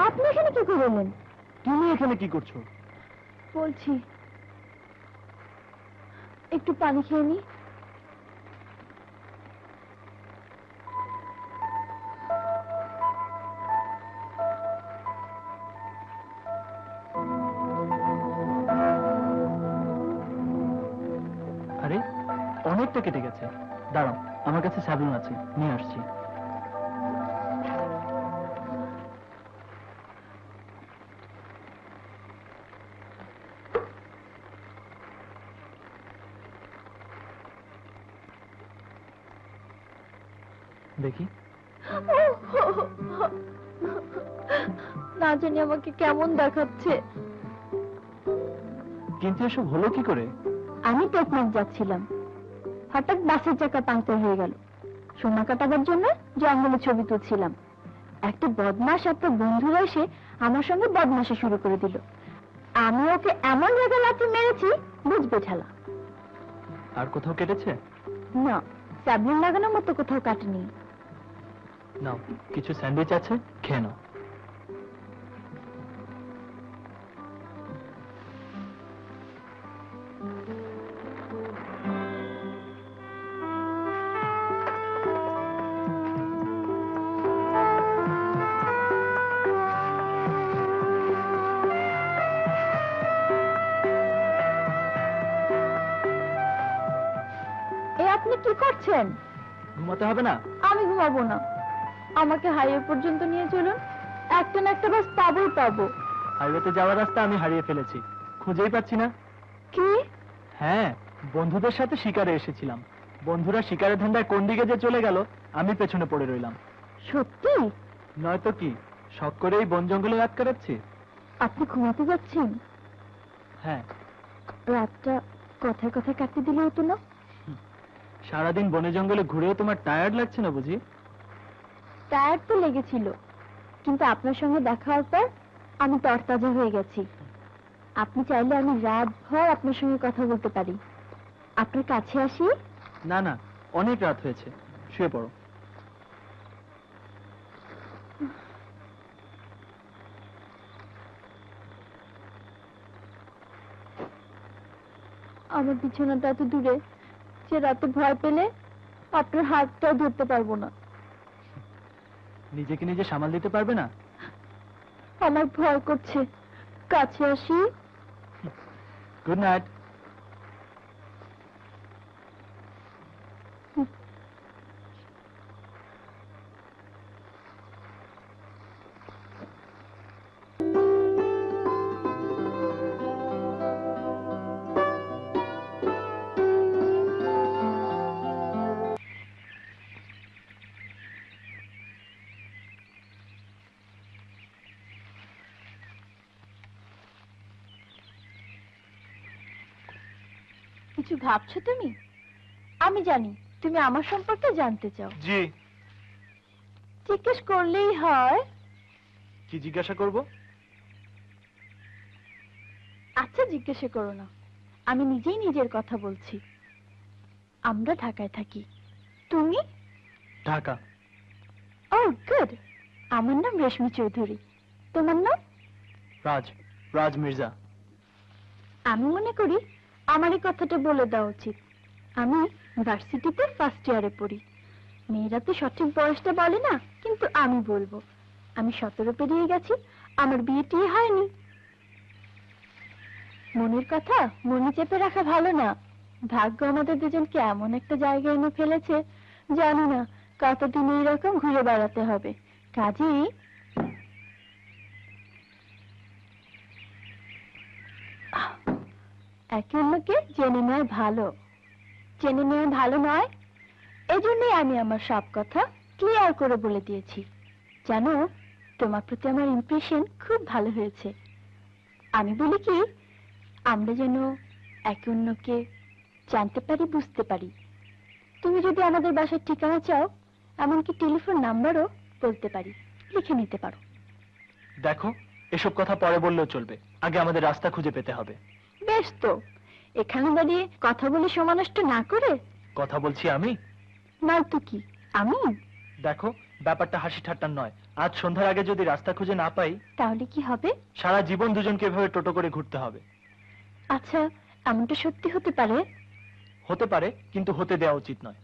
আপনি এখানে কি করলেন? তুমি এখানে কি করছো? বলছি একটু পানি খেয়ে নি। আরে অনেকটা কেটে গেছে, দাঁড়াও আমার কাছে সাবুন আছে, নিয়ে আসছি। দেখি না জানি আমাকে কেমন দেখাচ্ছে। কিন্তু এসব হলো কি করে? আমি টেকনাফ যাচ্ছিলাম, হঠাৎ বাসের চাকা পাংচার হয়ে গেল। সোনা কাটাবার জন্য জঙ্গলে ছবি তুলছিলাম। একটা বদমাশ একটা বন্ধুরা এসে আমার সঙ্গে বদমাশি শুরু করে দিল। আমি ওকে এমন জায়গায় লাথি মেরেছি বুঝবে ঠেলা। আর কোথাও কেটেছে? না, স্যাবলিন লাগানোর মতো কোথাও কাটেনি। নাও কিছু স্যান্ডউইচ আছে, খেয়ে নাও। কি করছেন? ঘুমাতে হবে না? আমি ঘুমাবো না, আমাকে হাইওয়ে পর্যন্ত নিয়ে চলুন। একটা না একটা বাস পাবোই পাবো। হাইওয়েতে যাওয়ার রাস্তা আমি হারিয়ে ফেলেছি, খুঁজেই পাচ্ছি না। কি? হ্যাঁ, বন্ধুদের সাথে শিকারে এসেছিলাম। বন্ধুরা শিকারের ধান্দায় কোন দিকে যে চলে গেল, আমি পেছনে পড়ে রইলাম। সত্যি? নয়তো কি, শখ করে এই বন জঙ্গলে রাত কাটাচ্ছি। আপনি ঘুমাতে যাচ্ছেন? হ্যাঁ। রাতটা কথায় কথায় কাটতে দিলে হতো না? সারাদিন বনে জঙ্গলে ঘুরেও তোমার টায়ার্ড লাগছে না বুঝি? টায়ার্ড তো লেগেছিল, কিন্তু আপনার সঙ্গে দেখা হওয়ার পর আমি তরতাজা হয়ে গেছি। আপনি চাইলে আমি রাতভর আপনার সঙ্গে কথা বলতে পারি। আপনার কাছে আসি? না না, অনেক রাত হয়েছে, শুয়ে পড়ো। আমার বিছানাটা এত দূরে যে রাতে ভয় পেলে আপনার হাতটাও ধরতে পারবো না। নিজেকে নিজে সামাল দিতে পারবে না? আমার ভয় করছে, কাছে আসি? Good night. কিছু ভাবছো তুমি? আমি জানি তুমি আমার সম্পর্কে জানতে চাও। জি। জিজ্ঞেস করলেই হয়। কি জিজ্ঞাসা করব? আচ্ছা জিজ্ঞাসা করো না, আমি নিজেই নিজের কথা বলছি। আমরা ঢাকায় থাকি, তুমি? ঢাকা। ও গুড। আমার নাম রেশমি চৌধুরী, তোমার নাম? রাজ মির্জা। আমি মনে করি আমার এই কথাটা বলে দেওয়া উচিত। আমি ভার্সিটিতে ফার্স্ট ইয়ারে পড়ি। মেয়েরা তো সঠিক বয়সটা বলে না, কিন্তু আমি বলবো আমি 17 পেরিয়ে গেছি, আমার বিয়ে টিয়ে হয়নি। মনের কথা মনে চেপে রাখা ভালো না। ভাগ্য আমাদের দুজনকে এমন একটা জায়গায় এনে ফেলেছে, জানি না কতদিন এইরকম ঘুরে বেড়াতে হবে। কাজেই একে অন্যকে জেনে নেওয়া ভালো। জেনে নেওয়া ভালো নয়, এজন্যই আমি আমার সব কথা ক্লিয়ার করে বলে দিয়েছি। জানো, তোমার প্রতি আমার ইমপ্রেশন খুব ভালো হয়েছে। আমি বলি কি, আমরা যেন একে অন্যকে জানতে পারি, বুঝতে পারি। তুমি যদি আমাদের বাসার ঠিকানা চাও, এমনকি টেলিফোন নাম্বারও বলতে পারি, লিখে নিতে পারো। দেখো, এসব কথা পরে বললেও চলবে, আগে আমাদের রাস্তা খুঁজে পেতে হবে। বেশ তো, এখানে দাঁড়িয়ে কথা বলে সময় নষ্ট না করে। কথা বলছি আমি? নয় তো কি, আমি? দেখো, ব্যাপারটা হাসি ঠাট্টার নয়। আজ সন্ধ্যার আগে যদি রাস্তা খুঁজে না পাই, তাহলে কি হবে? সারা জীবন দুজনকে এভাবে টোটো করে ঘুরতে হবে। আচ্ছা, এমনটা সত্যি হতে পারে? হতে পারে, কিন্তু হতে দেওয়া উচিত নয়।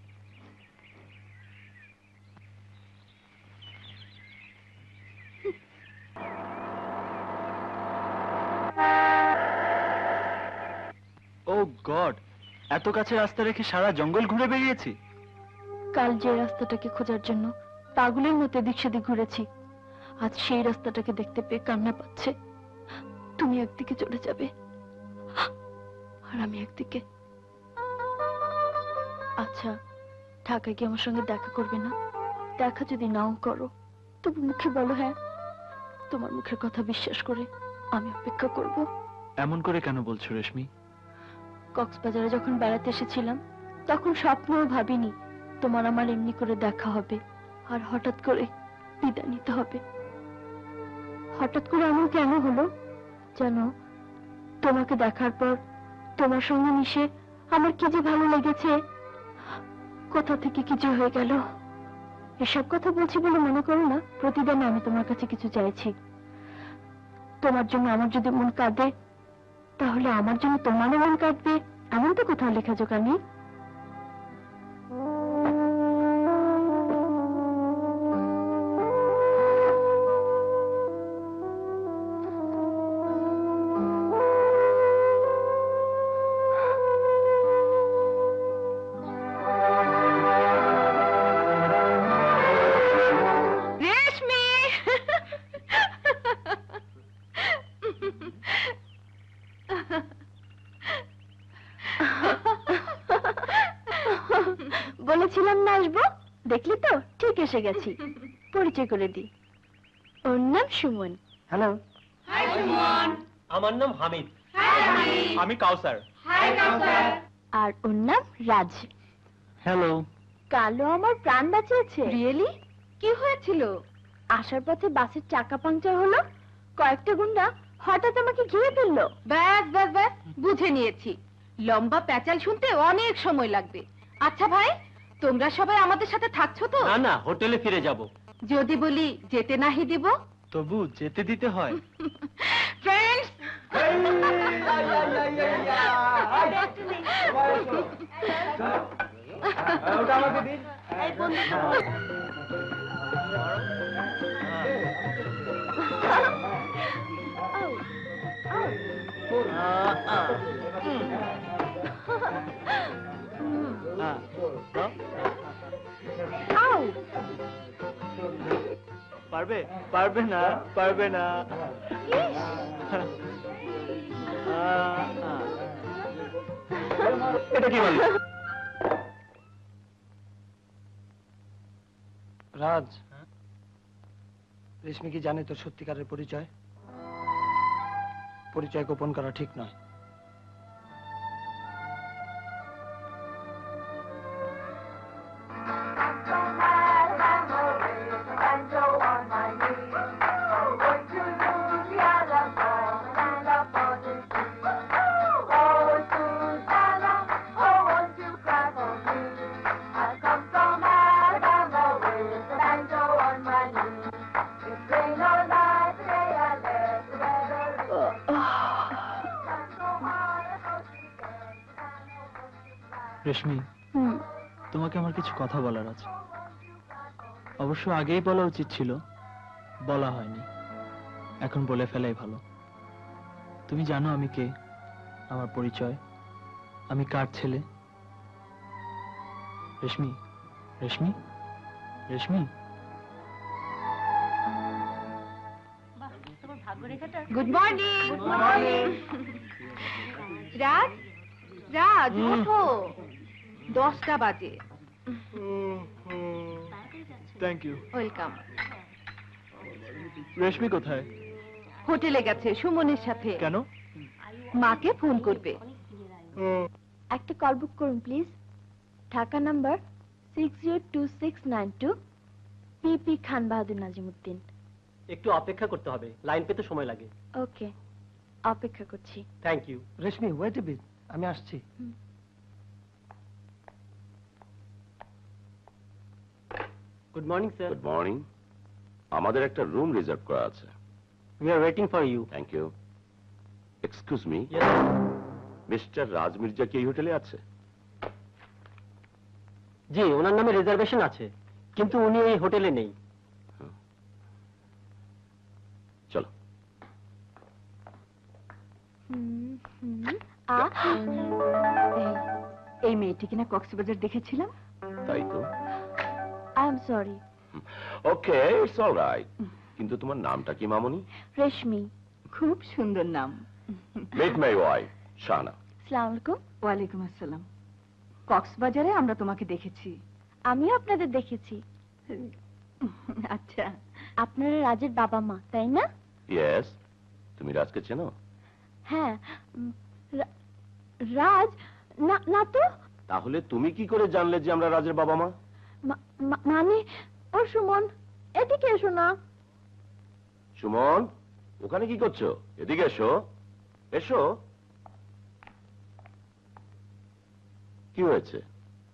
ও গড, এত কাছে রাস্তা রেখে সারা জঙ্গল ঘুরে বেরিয়েছি। কাল যে রাস্তাটাকে খোঁজার জন্য পাগলের মতো এদিক সেদিক ঘুরেছি, আজ সেই রাস্তাটাকে দেখতে পেয়ে কান্না পাচ্ছে। তুমি একদিকে চলে যাবে আর আমি একদিকে। আচ্ছা, ঢাকায় গিয়ে আমার সঙ্গে দেখা করবে না? দেখা যদি নাও করো, তবু মুখে বলো হ্যাঁ। তোমার মুখের কথা বিশ্বাস করে আমি অপেক্ষা করব। এমন করে কেন বলছো রেশমি? কক্সবাজারে যখন বেড়াতে এসেছিলাম, তখন স্বপ্নেও ভাবিনি তোমার আমার এমনি করে দেখা হবে আর হঠাৎ করে বিদায় নিতে হবে। হঠাৎ করে এমন কেন হলো জানো? তোমাকে দেখার পর তোমার সঙ্গে মিশে আমার কি যে ভালো লেগেছে, কোথা থেকে কি যে হয়ে গেল। এসব কথা বলছি বলে মনে করো না প্রতিদিন আমি তোমার কাছে কিছু চাইছি। তোমার জন্য আমার যদি মন কাঁদে, তাহলে আমার জন্য তোমারও মন কাঁদবে, এমন তো কোথাও লেখা জোকা নেই। বলেছিলাম না আসবো, দেখলি তো ঠিক এসে গেছি। পরিচয় করে দি, ওর নাম সুমন। Hello, high Suman. আমার নাম হামিদ। আমি কাউসার। আর ওর নাম রাজ। হ্যালো। কালো আমার প্রাণ বাঁচিয়েছে। রিয়েলি? কি হয়েছিল? আসার পথে বাসের চাকা পাংচার হলো, কয়েকটা গুন্ডা হঠাৎ আমাকে ঘিরে ফেললো। ব্যাস ব্যাস ব্যাস, বুঝে নিয়েছি। লম্বা প্যাচাল শুনতে অনেক সময় লাগবে। আচ্ছা ভাই, তোমরা সবাই আমাদের সাথে থাকছো তো? না না, হোটেলে ফিরে যাব। যদি বলি যেতে নাহি দিব? তবু যেতে দিতে হয়। ফ্রেন্ডস, পারবে? পারবে না, পারবে না। এটা কি বল? রাজ, রেশমি কি জানে তোর সত্যিকারের পরিচয়? পরিচয় গোপন করা ঠিক নয়। রেশমি, তোমাকে আমার কিছু কথা বলার আছে। অবশ্য আগেই বলা উচিত ছিল, বলা হয়নি। এখন বলে ফেলাই ভালো। তুমি জানো আমি কে, আমার পরিচয়, আমি কার ছেলে? রেশমি, রেশমি, রেশমি। Good morning. রাজ, রাজ ওঠো, 10টা বাজে। Thank you. ওয়েলকাম। রেশমি কোথায়? হোটেলে গেছে সুমনের সাথে। কেন? মাকে ফোন করবে। একটা কল বুক করুন প্লিজ। ঢাকা নাম্বার 602692, পিপি খান বাহাদুর নাজিমুদ্দিন। একটু অপেক্ষা করতে হবে, লাইন পেতে সময় লাগে। ওকে, অপেক্ষা করছি। Thank you. Reshmi, wait a bit, আমি আসছি। Good morning sir. Good morning. আমাদের একটা রুম রিজার্ভ করা আছে। We are waiting for you. Thank you. Excuse me, mister Raj Mirza কি এই হোটেলে আছে? জি, ওনার নামে রিজার্ভেশন আছে, কিন্তু উনি এই হোটেলে নেই। চলো। এই মেয়েটি কিনা কক্সবাজার দেখেছিলাম। তাই তো। I am sorry. Okay, it's alright. কিন্তু তোমার নামটা কি মামনি? রেশমি। খুব সুন্দর নাম। Meet my wife Shahana. আসসালামু আলাইকুম। ওয়ালাইকুম আসসালাম। কক্সবাজারে আমরা তোমাকে দেখেছি। আমিও আপনাদের দেখেছি। আচ্ছা, আপনারা রাজের বাবা মা, তাই না? ইয়েস। তুমি রাজকে চেনো? হ্যাঁ। রাজ না, না তো। তাহলে তুমি কি করে জানলে যে আমরা রাজের বাবা মা? মানে ও সুমন, এদিকে এসো না। সুমন, ওখানে কি করছো? এদিকে এসো, এসো। কি হয়েছে?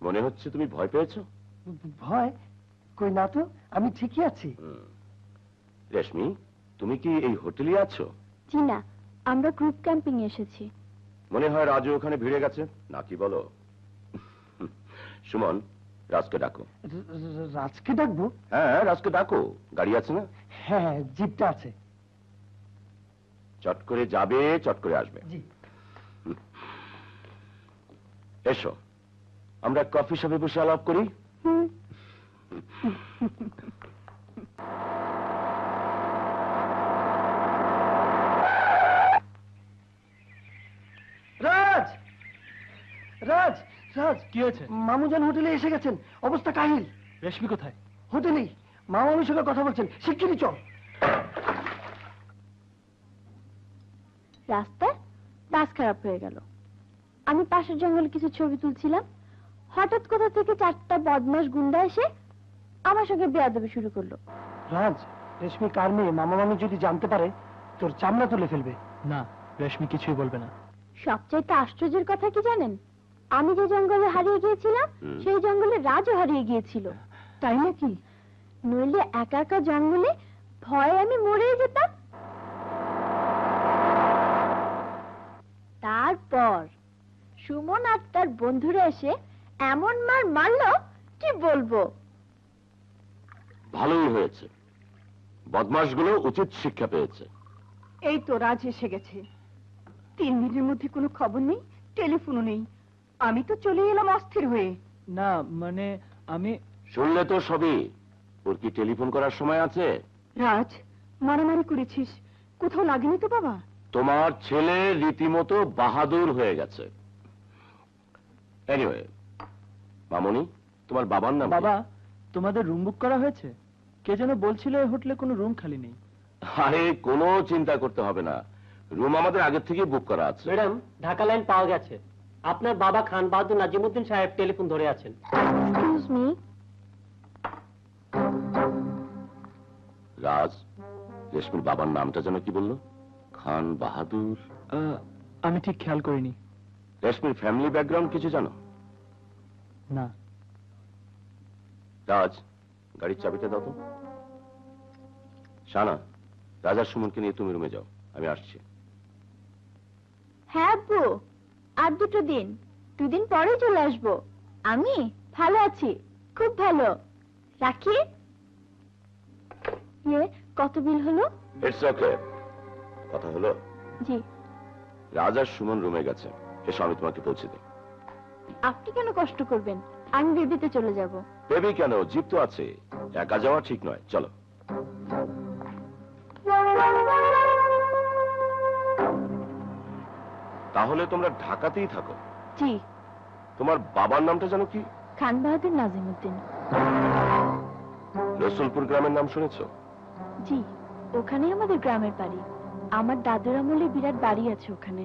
মনে হচ্ছে তুমি ভয় পেয়েছো। ভয়? কই না তো, আমি ঠিকই আছি। রেশমি, তুমি কি এই হোটেলে আছো? জি না, আমরা গ্রুপ ক্যাম্পিং এসেছি। মনে হয় রাজু ওখানে ভিড়ে গেছে, নাকি বলো? সুমন, রাজকে ডাকো। রাজকে ডাকবো? হ্যাঁ, রাজকে ডাকো। গাড়ি আছে না? হ্যাঁ, জিপটা আছে। চট করে যাবে, চট করে আসবে। জি। এসো, আমরা কফি শপে বসে আলাপ করি। রাজ, রাজ, রাজ, কি হয়েছে? মামুজান হোটেলে এসে গেছেন, অবস্থা কাহিল। রেশমি কোথায়? হোটেলেই, মামার সঙ্গে কথা বলছেন, শিগগিরই চল। রাস্তায় বাস খারাপ হয়ে গেল। আমি পাশের জঙ্গলে কিছু ছবি তুলছিলাম, হঠাৎ কোথা থেকে 4টা বদমাশ গুন্ডা এসে আমার সঙ্গে বেয়াদবি শুরু করলো। রাজ, রেশমি কার মেয়ে মামা মামি যদি জানতে পারে তোর চামড়া তুলে ফেলবে। না, রেশমি কিছুই বলবে না। সবচাইতে আশ্চর্যের কথা কি জানেন? আমি যে জঙ্গলে হারিয়ে গিয়েছিলাম সেই জঙ্গলে রাজও হারিয়ে গিয়েছিল। তাই নাকি? নইলে একা একা জঙ্গলে ভয়ে আমি মরেই যেতাম। তারপর সুমন আর তার বন্ধুরা এসে এমন মার মারলো কি বলবো। ভালোই হয়েছে, বদমাশগুলো উচিত শিক্ষা পেয়েছে। এই তো রাজ এসে গেছে। 3 মিনিটের মধ্যে কোনো খবর নেই, টেলিফোনও নেই। আমি তো চলে এলাম অস্থির হয়ে। না মানে আমি শুনলে তো সবই। ওর কি টেলিফোন করার সময় আছে? রাজ, মারামারি করেছিস, কোথাও লাগেনি তো বাবা? তোমার ছেলে রীতিমতো বাহাদুর হয়ে গেছে। এনিওয়ে, মামনি, তোমার বাবার নাম? বাবা, তোমাদের রুম বুক করা হয়েছে? কে যেন বলছিল এই হোটেলে কোনো রুম খালি নেই। আরে কোনো চিন্তা করতে হবে না, রুম আমাদের আগে থেকে বুক করা আছে। ম্যাডাম, ঢাকা লাইন পাওয়া গেছে। আপনার বাবা খান বাহাদুর নাজিমুদ্দিন সাহেব টেলিফোন ধরে আছেন। Excuse me. রাজ, রেশমির বাবার নামটা যেন কি বললো? খান বাহাদুর? আমি ঠিক খেয়াল করিনি। রেশমির ফ্যামিলি ব্যাকগ্রাউন্ড কিছু জানো? না। রাজ, গাড়ির চাবিটা দাও তো। শানা, রাজার সুমনকে নিয়ে তুমি রুমে যাও, আমি আসছি। হ্যাঁ আব্বু, আর 2 দিন, 2 দিন পরে চলে আসবো। আমি ভালো আছি, খুব ভালো। রাখি। কত বিল হলো? It's okay. কথা হলো? জি। রাজার সুমন রুমে গেছে, এসো আমি তোমাকে পৌঁছে দিই। আপনি কেন কষ্ট করবেন? আমি বেবিতে চলে যাব। বেবি কেন, জিপ তো আছে। একা যাওয়া ঠিক নয়, চলো। তাহলে তোমরা ঢাকাতেই থাকো? জি। তোমার বাবার নামটা জানো কি? খান বাহাদুর নাজিমুদ্দিন। রসুলপুর গ্রামের নাম শুনেছো? জি, ওখানেই আমাদের গ্রামের বাড়ি। আমার দাদুর আমলে বিরাট বাড়ি আছে ওখানে,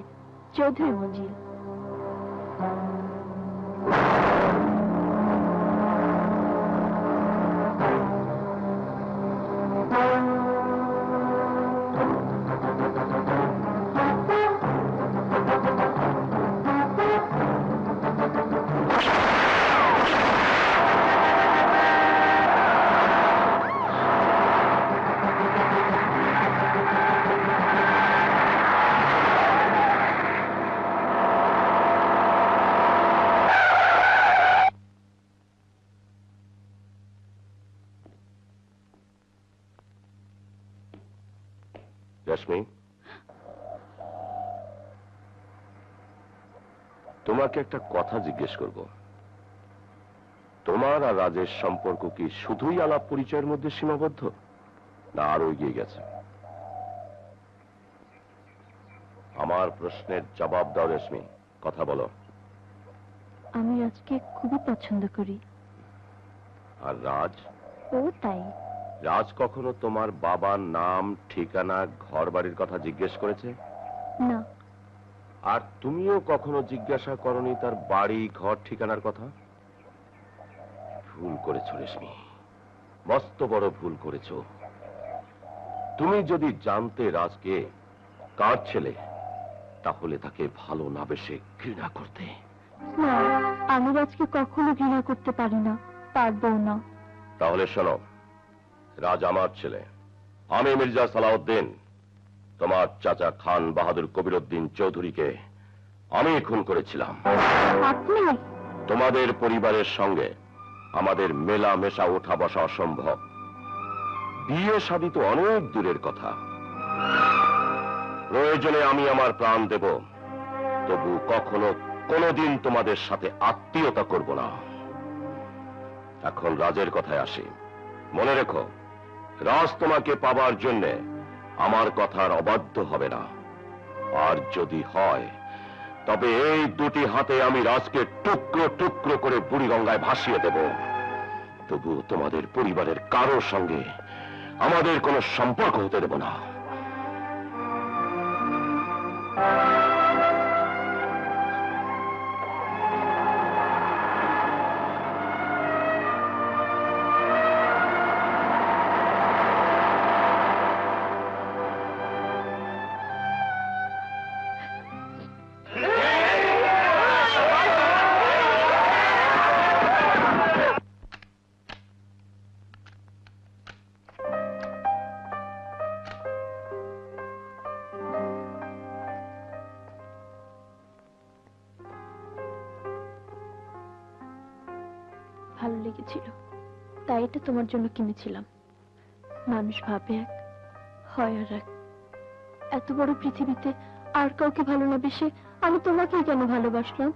চৌধুরী মঞ্জিল। রেশমি, তোমাকে একটা কথা জিজ্ঞেস করব। তোমার আর রাজের সম্পর্ক কি শুধুই আলাপ পরিচয়ের মধ্যে সীমাবদ্ধ, না আরো এগিয়ে গেছে? আমার প্রশ্নের জবাব দাও রেশমি, কথা বলো। আমি রাজকে খুবই পছন্দ করি। আর রাজ? ও তাই। রাজ কখনো তোমার বাবার নাম, ঠিকানা, ঘর বাড়ির কথা জিজ্ঞেস করেছে? না। আর তুমিও কখনো জিজ্ঞাসা করনি তার বাড়ি, ঘর, ঠিকানার কথা? ভুল করেছো রেশমি, মস্ত বড় ভুল করেছো। তুমি যদি জানতে রাজকে কার ছেলে, তাহলে তাকে ভালো না বেশে ঘৃণা করতে। না, আমি রাজকে কখনো ঘৃণা করতে পারি না, পারবো না। তাহলে শোনো, রাজ আমার ছেলে। আমি মির্জা সালাউদ্দিন, তোমার চাচা খান বাহাদুর কবিরউদ্দিন চৌধুরীকে আমি খুন করেছিলাম। আপনি? তোমাদের পরিবারের সঙ্গে আমাদের মেলা মেশা ওঠা বসা অসম্ভব। বিয়ে শাদী তো অনেক দূরের কথা। প্রয়োজনে আমি আমার প্রাণ দেব, তবু কখনো কোনোদিন তোমাদের সাথে আত্মীয়তা করব না। এখন রাজের কথায় আসি। মনে রেখো, রাজ তোমাকে পাবার জন্যে আমার কথার অবাধ্য হবে না। আর যদি হয়, তবে এই দুটি হাতে আমি রাজকে টুকরো টুকরো করে বুড়িগঙ্গায় ভাসিয়ে দেব। তবু তোমাদের পরিবারের কারোর সঙ্গে আমাদের কোনো সম্পর্ক হতে দেব না। ভালো লেগেছিল, তাই এটা তোমার জন্য কিনেছিলাম। মানুষ ভাবে এক, হয় আর এক। এত বড় পৃথিবীতে আর কাউকে ভালো না বেশে আমি তোমাকেই কেন ভালোবাসলাম?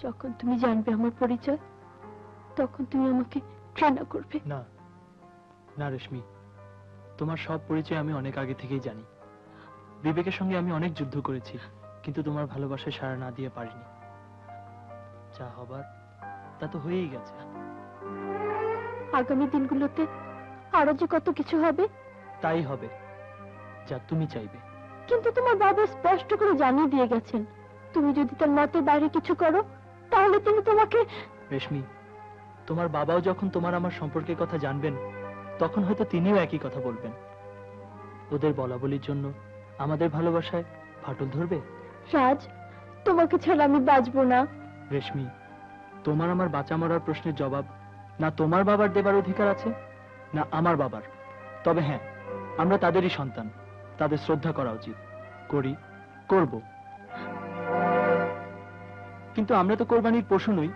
যখন তুমি জানবে আমার পরিচয়, তখন তুমি আমাকে ঘৃণা করবে। না না রেশমি, তোমার সব পরিচয় আমি অনেক আগে থেকেই জানি। বিবেকের সঙ্গে আমি অনেক যুদ্ধ করেছি, কিন্তু তোমার ভালোবাসায় সাড়া না দিয়ে পারিনি। যা হবার তা তো হয়েই গেছে। আগামী দিনগুলোতে আরো যে কত কিছু হবে। তাই হবে যা তুমি চাইবে। কিন্তু তোমার বাবা স্পষ্ট করে জানিয়ে দিয়ে গেছেন, তুমি যদি তার মতের বাইরে কিছু করো তাহলে তিনি তোমাকে। রেশমি, তোমার বাবাও যখন তোমার আমার সম্পর্কের কথা জানবেন, তখন হয়তো তিনিও একই কথা বলবেন। ওদের বলা বলির জন্য আমাদের ভালোবাসায় ফাটল ধরবে। রাজ, তোমাকে ছাড়া আমি বাঁচবো না। রেশমি, তোমার আমার বাঁচা মরার প্রশ্নের জবাব না তোমার বাবার দেবার অধিকার আছে, না আমার বাবার। তবে হ্যাঁ, আমরা তাদেরই সন্তান, তাদের শ্রদ্ধা করা উচিত। করি, করব। কিন্তু আমরা তো কোরবানির পশু নই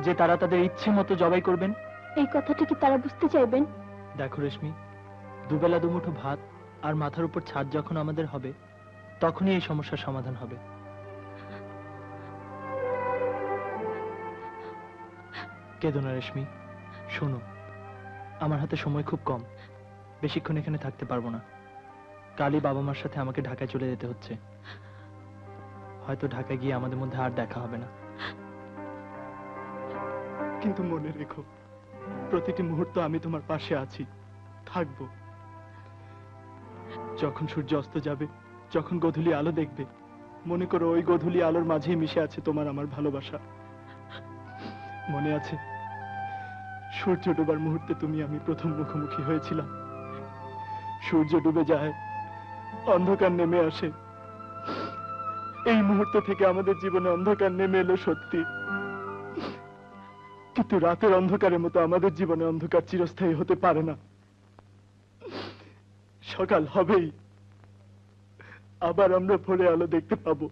যে তারা তাদের ইচ্ছে মতো জবাই করবেন। এই কথাটা কি তারা বুঝতে চাইবেন? দেখো রেশমি, দুবেলা দুমুঠো ভাত আর মাথার উপর ছাদ যখন আমাদের হবে, তখনই এই সমস্যার সমাধান হবে। কেঁদো না রেশমি, শোনো, আমার হাতে সময় খুব কম, বেশিক্ষণ এখানে থাকতে পারবো না। কালই বাবা মার সাথে আমাকে ঢাকায় চলে যেতে হচ্ছে। হয়তো ঢাকায় গিয়ে আমাদের মধ্যে আর দেখা হবে না, কিন্তু মনে রেখো, প্রতিটি মুহূর্ত আমি তোমার পাশে আছি, থাকবো। যখন সূর্য অস্ত যাবে, যখন গোধূলি আলো দেখবে, মনে করো ওই গোধূলি আলোর মাঝেই মিশে আছে তোমার আমার ভালোবাসা। মনে আছে সূর্য ডোবার মুহূর্তে তুমি আমি প্রথম মুখোমুখি হয়েছিলাম। সূর্য ডুবে যায়, অন্ধকার নেমে আসে। এই মুহূর্ত থেকে আমাদের জীবনে অন্ধকার নেমে এলো সত্যি, কিন্তু রাতের অন্ধকারের মতো আমাদের জীবনে অন্ধকার চিরস্থায়ী হতে পারে না। সকাল হবেই, আবার আমরা ভোরে আলো দেখতে পাবো।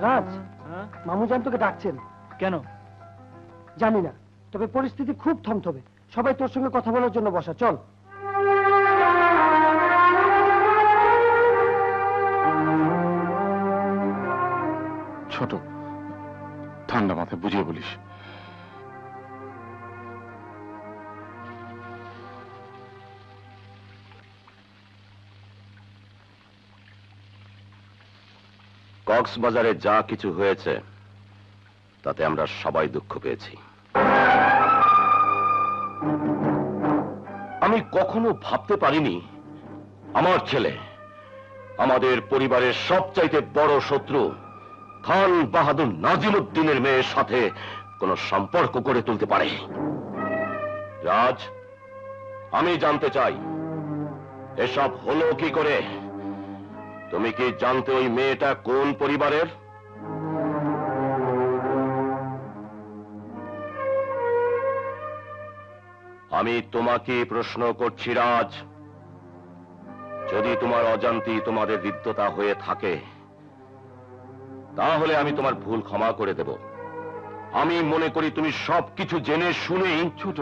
রাজ, মামুজান তোকে ডাকছেন। কেন জানি না, তবে পরিস্থিতি খুব থমথমে। সবাই তোর সঙ্গে কথা বলার জন্য বসা, চল। ছোট, ঠান্ডা মাথায় বুঝিয়ে বলিস। কক্সবাজারে যা কিছু হয়েছে তাতে আমরা সবাই দুঃখ পেয়েছি। আমি কখনো ভাবতে পারিনি আমার ছেলে আমাদের পরিবারের সবচাইতে বড় শত্রু খান বাহাদুর নাজিমউদ্দিনের মেয়ের সাথে কোনো সম্পর্ক গড়ে তুলতে পারে। রাজ, আমি জানতে চাই এসব হলো কি করে? তুমি কি জানতে ওই মেয়েটা কোন পরিবারের? আমি তোমাকে প্রশ্ন করছি রাজ, যদি তোমার অজান্তি তোমাদের হৃদ্যতা হয়ে থাকে তাহলে আমি তোমার ভুল ক্ষমা করে দেব। আমি মনে করি তুমি সবকিছু জেনে শুনেই। ছোট,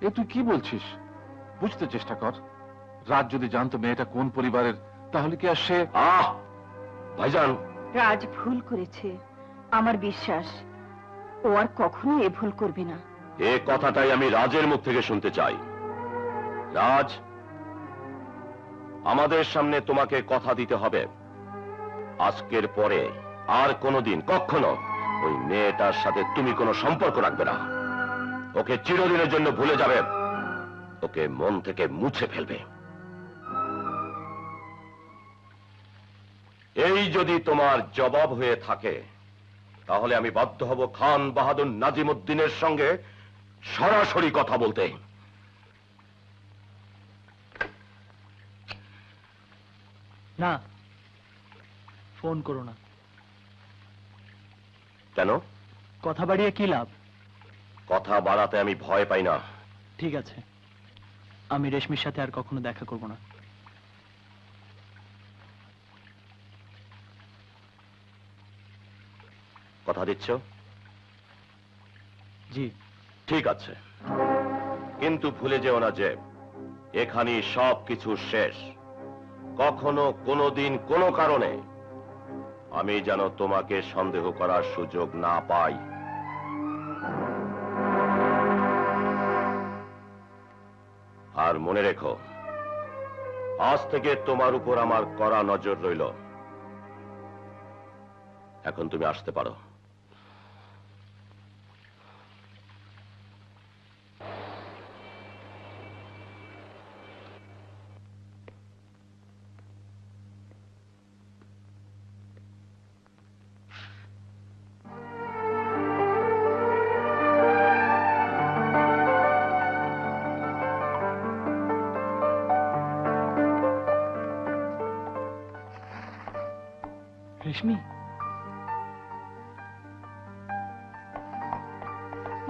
এ তুই কি বলছিস? বুঝতে চেষ্টা কর। রাজ যদি জানতো মেয়েটা কোন পরিবারের, তাহলে কি আর সে... ভাইজান, রাজ ভুল করেছে, আমার বিশ্বাস ও আর কখনো এ ভুল করবে না। এ কথাটাই আমি রাজের মুখ থেকে শুনতে চাই। রাজ, আমাদের সামনে তোমাকে কথা দিতে হবে, আজকের পরে আর কোনোদিন কখনো ওই মেয়েটার সাথে তুমি কোনো সম্পর্ক রাখবে না। ওকে চিরদিনের জন্য ভুলে যাবে, ওকে মন থেকে মুছে ফেলবে। এই যদি তোমার জবাব হয়ে থাকে তাহলে আমি বাধ্য হব খান বাহাদুর নাজিমউদ্দিনের সঙ্গে সরাসরি কথা বলতে। না, ফোন করো না। কেন? কথা বাড়িয়ে কি লাভ? কথা বাড়াতে আমি ভয় পাই না। ঠিক আছে, আমি রেশমির সাথে আর কখনো দেখা করব না। কথা দিচ্ছ? জি। ঠিক আছে, কিন্তু ভুলে যেও না যে এখানেই সব কিছু শেষ। কখনো কোনোদিন কোনো কারণে আমি যেন তোমাকে সন্দেহ করার সুযোগ না পাই। আর মনে রেখো, আজ থেকে তোমার উপর আমার কড়া নজর রইল। এখন তুমি আসতে পারো। রেশমি,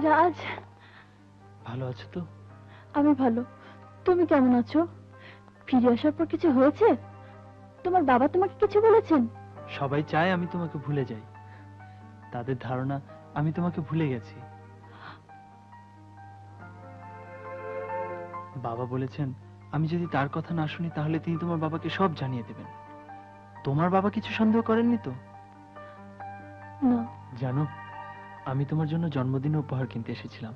রাজ, ভালো আছো তো? আমি ভালো। তুমি কেমন আছো? ফিরে আসার পর কিছু হয়েছে? তোমার বাবা তোমাকে কিছু বলেছেন? সবাই চায় আমি তোমাকে ভুলে যাই। তাদের ধারণা আমি তোমাকে ভুলে গেছি। বাবা বলেছেন আমি যদি তার কথা না শুনি তাহলে তিনি তোমার বাবাকে সব জানিয়ে দেবেন। তোমার বাবা কিছু সন্দেহ করেননি তো? না। জানো, আমি তোমার জন্য জন্মদিনে উপহার কিনতে এসেছিলাম।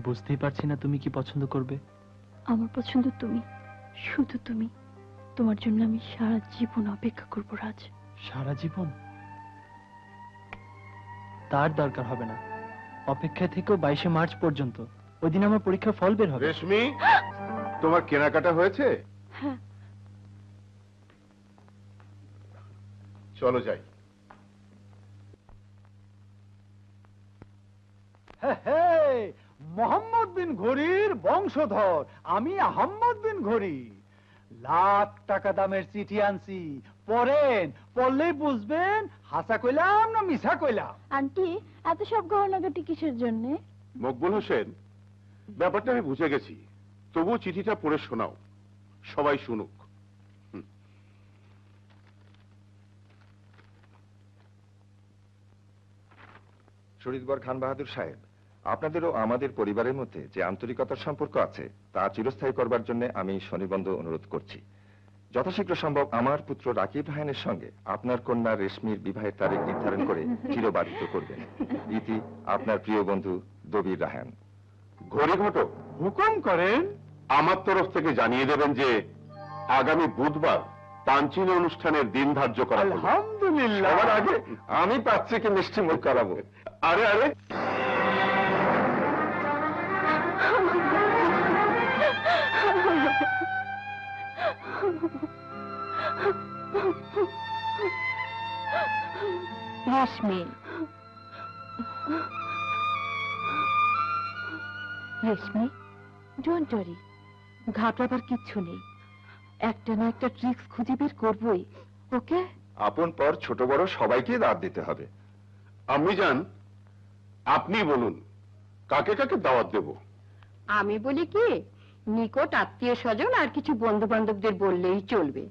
বুঝতেই পারছি না তুমি কি পছন্দ করবে। আমার পছন্দ তুমি, শুধু তুমি। তোমার জন্য আমি সারা জীবন অপেক্ষা করব রাজ। সারা জীবন? তার দরকার হবে না। অপেক্ষায় থেকেও 22শে মার্চ পর্যন্ত। ওই দিন আমার পরীক্ষার ফল বের হবে। রেশমি, তোমার কেনাকাটা হয়েছে? হ্যাঁ। চলো যাই। মোহাম্মদ বিন ঘড়ির বংশধর আমি আহম্মদ বিন ঘড়ি। লাখ টাকা দামের চিঠি আনছি, পড়েন, পড়লেই বুঝবেন হাসা কইলাম না মিছা কইলাম। আন্টি, এত সব গহনাগাটি কিসের জন্য? মকবুল হোসেন, ব্যাপারটা আমি বুঝে গেছি, তবুও চিঠিটা পড়ে শোনাও, সবাই শুনুক। শরীদবর খান বাহাদুর সাহেব, আপনাদের ও আমাদের পরিবারের মধ্যে যে আন্তরিকতার সম্পর্ক আছে তা চিরস্থায়ী করবার জন্য আমি সনিবন্ধ অনুরোধ করছি। যথাশীঘ্র সম্ভব আমার পুত্র রাকিব রাহানের সঙ্গে আপনার কন্যা রেশমির বিবাহের তারিখ নির্ধারণ করে চিরবাধিত করবেন। ইতি আপনার প্রিয় বন্ধু দবির রাহান। ঘড়ি ঘটক, হুকুম করেন। আমার তরফ থেকে জানিয়ে দেবেন যে আগামী বুধবার পাঞ্চিল অনুষ্ঠানের দিন ধার্য করা হলো। আলহামদুলিল্লাহ। সবার আগে আমি পাত্রীকে মিষ্টি মুখ করাবো। আরে আরে, রেশমি, রেশমি, ডোন্ট ওয়ারি, ঘাবড়াবার কিচ্ছু নেই। একটা না একটা ট্রিক্স খুঁজে বের করবই। ওকে? আপন পর ছোট বড় সবাইকে দাওয়াত দিতে হবে। আম্মি জান, আপনি বলুন কাকে কাকে দাওয়াত দেব? আমি বলি কি, নিকট আত্মীয় স্বজন আর কিছু বন্ধু বান্ধবদের বললেই চলবে।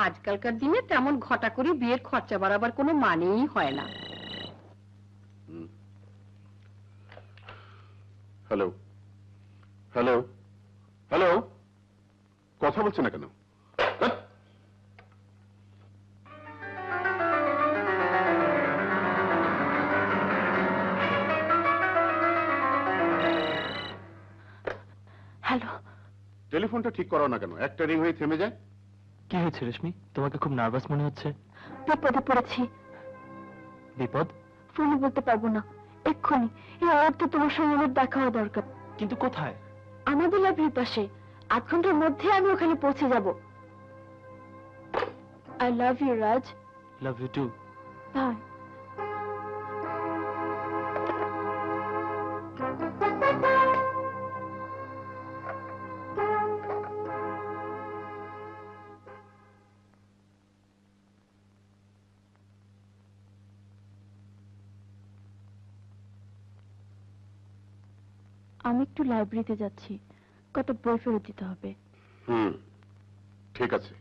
আজকালকার দিনে তেমন ঘটা করে বিয়ের খরচা বাড়াবার কোনো মানেই হয় না। হ্যালো হ্যালো হ্যালো, কথা বলছে না কেন? হ্যালো, টেলিফোনটা ঠিক করাও না কেন? একটা রিং হয়ে থেমে যায়। কি হয়েছে রেশমি? তোমাকে খুব নার্ভাস মনে হচ্ছে। বিপদে পড়েছি। বিপদ? ফোনে বলতে পারবো না, এক্ষুনি এই মুহূর্তে তোমার সঙ্গে আমার দেখা হওয়া দরকার। কিন্তু কোথায়? আমাদের লাইব্রেরির পাশে। 8 ঘন্টার মধ্যে আমি ওখানে পৌঁছে যাব। I love you Raj. Love you too. Bye. আমি একটু লাইব্রেরিতে যাচ্ছি, কত বই ফেরত দিতে হবে। ঠিক আছে।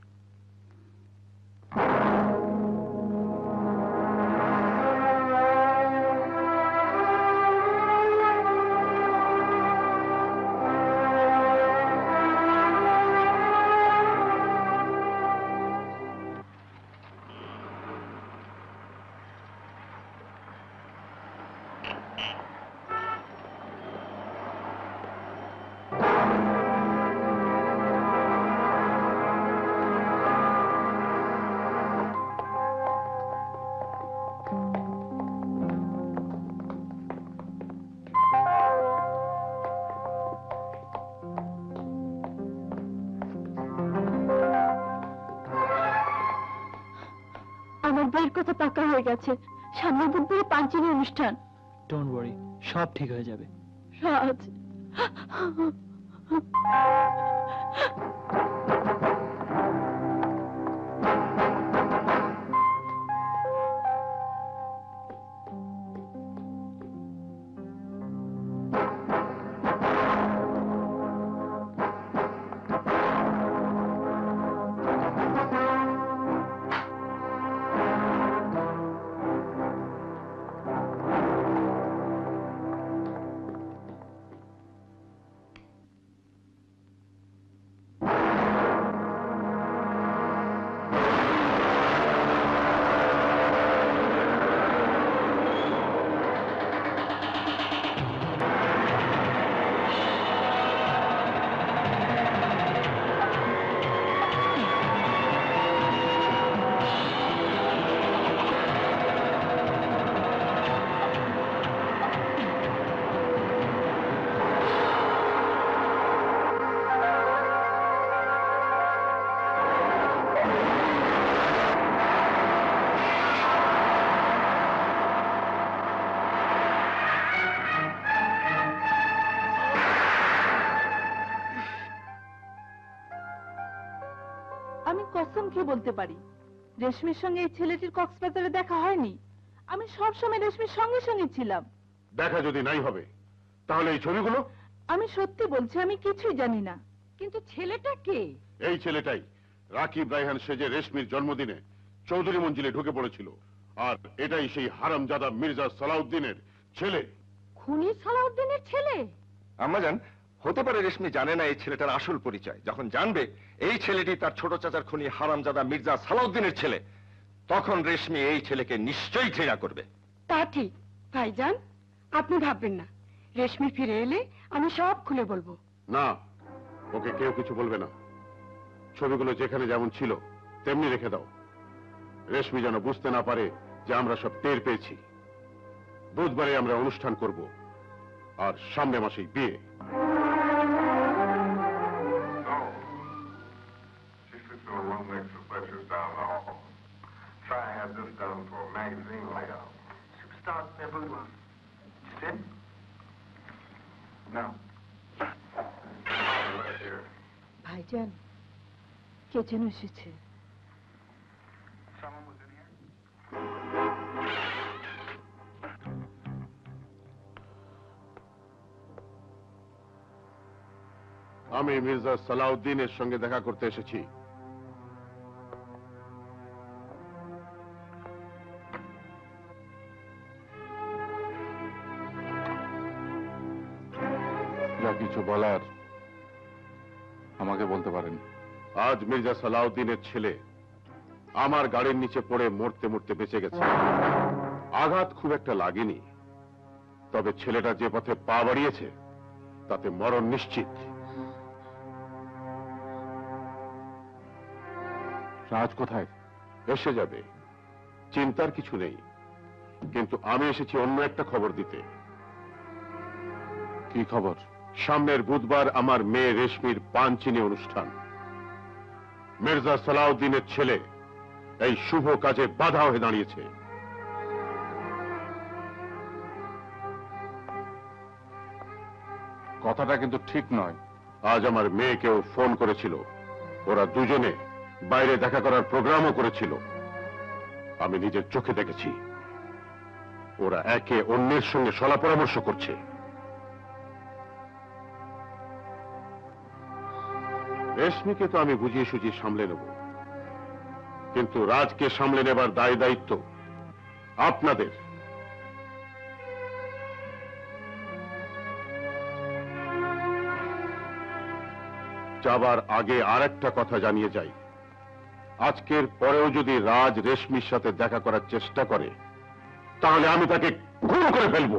আমার বিয়ের কথা পাকা হয়ে গেছে। সামনের বুধবারে পাঞ্চেরি অনুষ্ঠান। ডোন্ট ওয়ারি, সব ঠিক হয়ে যাবে। রাজ, আমি কসম খেয়ে বলতে পারি, রেশমির সঙ্গে এই ছেলেটির কক্সবাজারে দেখা হয়নি। আমি সবসময় রেশমির সঙ্গে সঙ্গে ছিলাম। দেখা যদি নাই হবে তাহলে এই ছবিগুলো? আমি সত্যি বলছি, আমি কিছুই জানি না। কিন্তু ছেলেটা কে? এই ছেলেটাই রাকিব রায়হান সেজে রেশমির জন্মদিনে চৌধুরী মঞ্জিলে ঢুকে পড়েছিল। আর এটাই সেই হারামজাদা মির্জা সালাউদ্দিনের ছেলে। খুনি সালাউদ্দিনের ছেলে? আম্মাজান, হতে পারে রেশমি জানে না এই ছেলেটার আসল পরিচয়। যখন জানবে এই ছেলেটি তার ছোট চাচার খুনি হারামজাদা মির্জা সালাউদ্দিনের ছেলে, তখন রেশমি এই ছেলেকে নিশ্চয়ই ঘৃণা করবে। তা ঠিক ভাইজান, আপনি ভাববেন না। রেশমি ফিরে এলে আমি সব খুলে বলবো। না, ওকে কেউ কিছু বলবে না। ছবিগুলো যেখানে যেমন ছিল তেমনি রেখে দাও। রেশমি যেন বুঝতে না পারে যে আমরা সব টের পেয়েছি। বুধবারে আমরা অনুষ্ঠান করব, আর সামনে মাসেই বিয়ে। ভাইজান, কে যেন এসেছে। আমি মির্জা সালাউদ্দিনের সঙ্গে দেখা করতে এসেছি। যা কিছু বলার আমাকে বলতে পারেন। আজ মির্জা সালাউদ্দিনের ছেলে আমার গাড়ির নিচে পড়ে মরতে মরতে বেঁচে গেছে। আঘাত খুব একটা লাগেনি, তবে ছেলেটা যে পথে পা বাড়িয়েছে তাতে মরণ নিশ্চিত। রাজ কোথায়? এসে যাবে, চিন্তার কিছু নেই। কিন্তু আমি এসেছি অন্য একটা খবর দিতে। কি খবর? সামনের বুধবার আমার মেয়ে রেশমির পানচিনি অনুষ্ঠান। মির্জা সালাউদ্দিনের ছেলে এই শুভ কাজে বাধা হয়ে দাঁড়িয়েছে। কথাটা কিন্তু ঠিক নয়। আজ আমার মেয়েকেও ফোন করেছিল, ওরা দুজনে বাইরে দেখা করার প্রোগ্রামও করেছিল। আমি নিজের চোখে দেখেছি ওরা একে অন্যের সঙ্গে সলা পরামর্শ করছে। রেশমিকে তো আমি বুঝিয়ে সুঝিয়ে সামলে নেব, কিন্তু রাজকে সামলে নেবার দায় দায়িত্ব আপনাদের। যাবার আগে আরেকটা কথা জানিয়ে যাই, আজকের পরেও যদি রাজ রেশমির সাথে দেখা করার চেষ্টা করে তাহলে আমি তাকে খুন করে ফেলবো।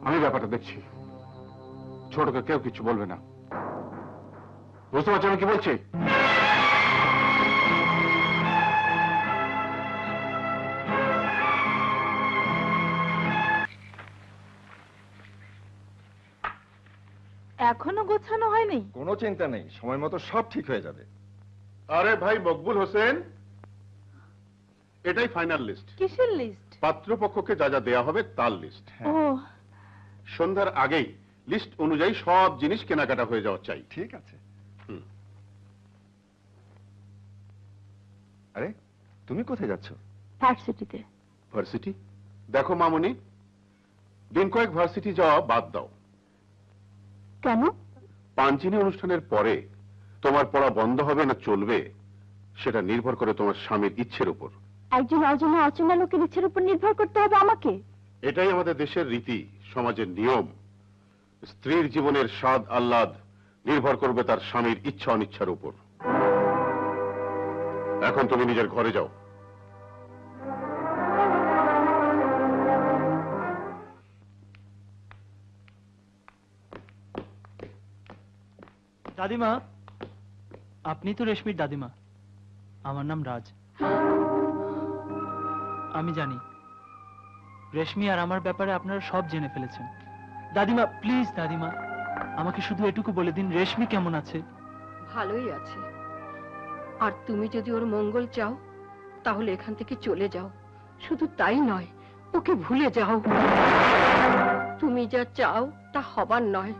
আমি ব্যাপারটা দেখছি, ছোটকে কেউ কিছু বলবে না। বুঝতে পারছো আমি কি বলছি? এখনো গোছানো হয়নি? কোনো চিন্তা নেই, সময় মতো সব ঠিক হয়ে যাবে। আরে ভাই মকবুল হোসেন, এটাই ফাইনাল লিস্ট। কিসের লিস্ট? পাত্রপক্ষকে যা যা দেয়া হবে তার লিস্ট। ও, সন্ধ্যার আগেই লিস্ট অনুযায়ী সব জিনিস কেনাকাটা হয়ে যাওয়া চাই। ঠিক আছে। আরে তুমি কোথায় যাচ্ছ? ভার্সিটিতে। ভার্সিটি? দেখো মামনি, দিন কয়েক ভার্সিটি যাওয়া বাদ দাও। কেন? পাঞ্চিনি অনুষ্ঠানের পরে তোমার পড়া বন্ধ হবে না চলবে সেটা নির্ভর করে তোমার স্বামীর ইচ্ছের উপর। একজন অজানা অচেনা লোকের ইচ্ছের উপর নির্ভর করতে হবে আমাকে? এটাই আমাদের দেশের রীতি, সমাজের নিয়ম। স্ত্রীর জীবনের স্বাদ আহ্লাদ নির্ভর করবে তার স্বামীর ইচ্ছা অনিচ্ছার উপর। এখন তুমি নিজের ঘরে যাও। দাদিমা, আপনি তো রেশমির দাদিমা। আমার নাম রাজ। আমি জানি রেশমি আর আমার ব্যাপারে আপনারা সব জেনে ফেলেছেন। দাদিমা প্লিজ, দাদিমা আমাকে শুধু এটুকু বলে দিন, রেশমি কেমন আছে? ভালোই আছে। আর তুমি যদি ওর মঙ্গল চাও তাহলে এখান থেকে চলে যাও। শুধু তাই নয়, ওকে ভুলে যাও। তুমি যা চাও তা হবার নয়,